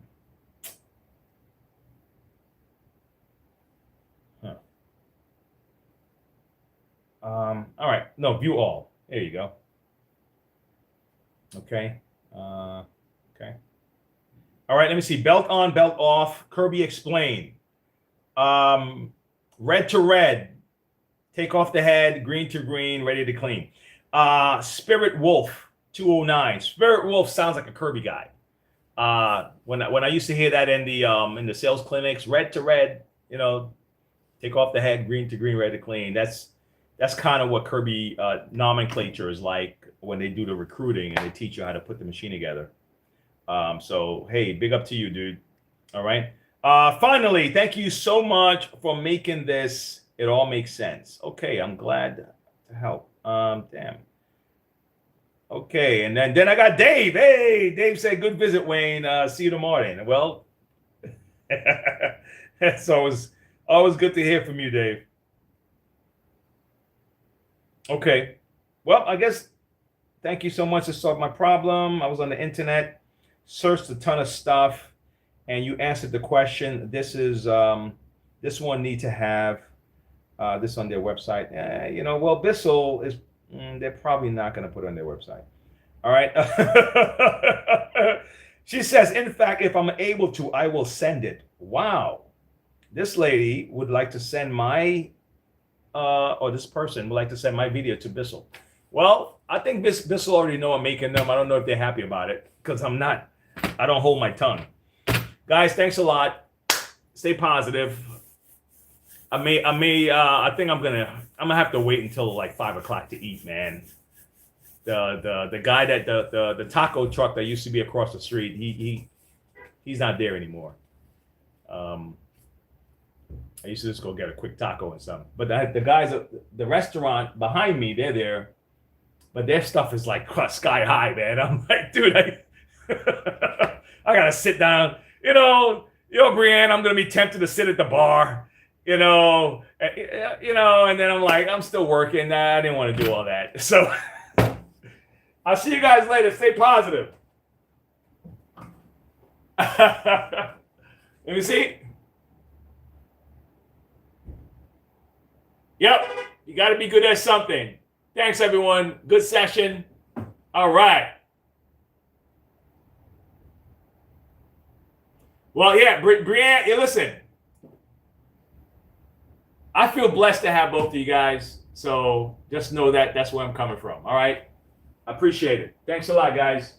Huh. All right. No, view all. There you go. Okay. Okay. All right, let me see. Belt on, belt off. Kirby explain. Red to red. Take off the head. Green to green. Ready to clean. Spirit Wolf 209. Spirit Wolf sounds like a Kirby guy. When I used to hear that in the sales clinics, red to red, take off the head, green to green, ready to clean. That's kind of what Kirby nomenclature is like when they do the recruiting and they teach you how to put the machine together. So hey, big up to you, dude. All right. Finally, thank you so much for making this. It all makes sense. Okay, I'm glad to help. Damn. Okay, and then I got Dave. Hey, Dave said, "Good visit, Wayne. See you tomorrow." Well, it's always good to hear from you, Dave. Okay. Well, I guess thank you so much to solve my problem. I was on the internet, searched a ton of stuff, and you answered the question. This is this one need to have this on their website. Well, Bissell is they're probably not going to put it on their website. All right. She says, in fact, if I'm able to, I will send it. Wow. This lady would like to send my or this person would like to send my video to Bissell. Well, I think Bissell already know I'm making them. I don't know if they're happy about it because I don't hold my tongue. Guys, thanks a lot. Stay positive. I think I'm gonna have to wait until like 5 o'clock to eat, man. The guy that the taco truck that used to be across the street, he's not there anymore. I used to just go get a quick taco and something. But the guys at the restaurant behind me, they're there. But their stuff is like sky high, man. I'm like, dude, I gotta sit down. Brianne, I'm gonna be tempted to sit at the bar. And then I'm like, I'm still working. Nah, I didn't want to do all that. So I'll see you guys later. Stay positive. Let me see. Yep, you got to be good at something. Thanks, everyone. Good session. All right. Well, yeah, Brianne, listen. I feel blessed to have both of you guys. So just know that that's where I'm coming from. All right. I appreciate it. Thanks a lot, guys.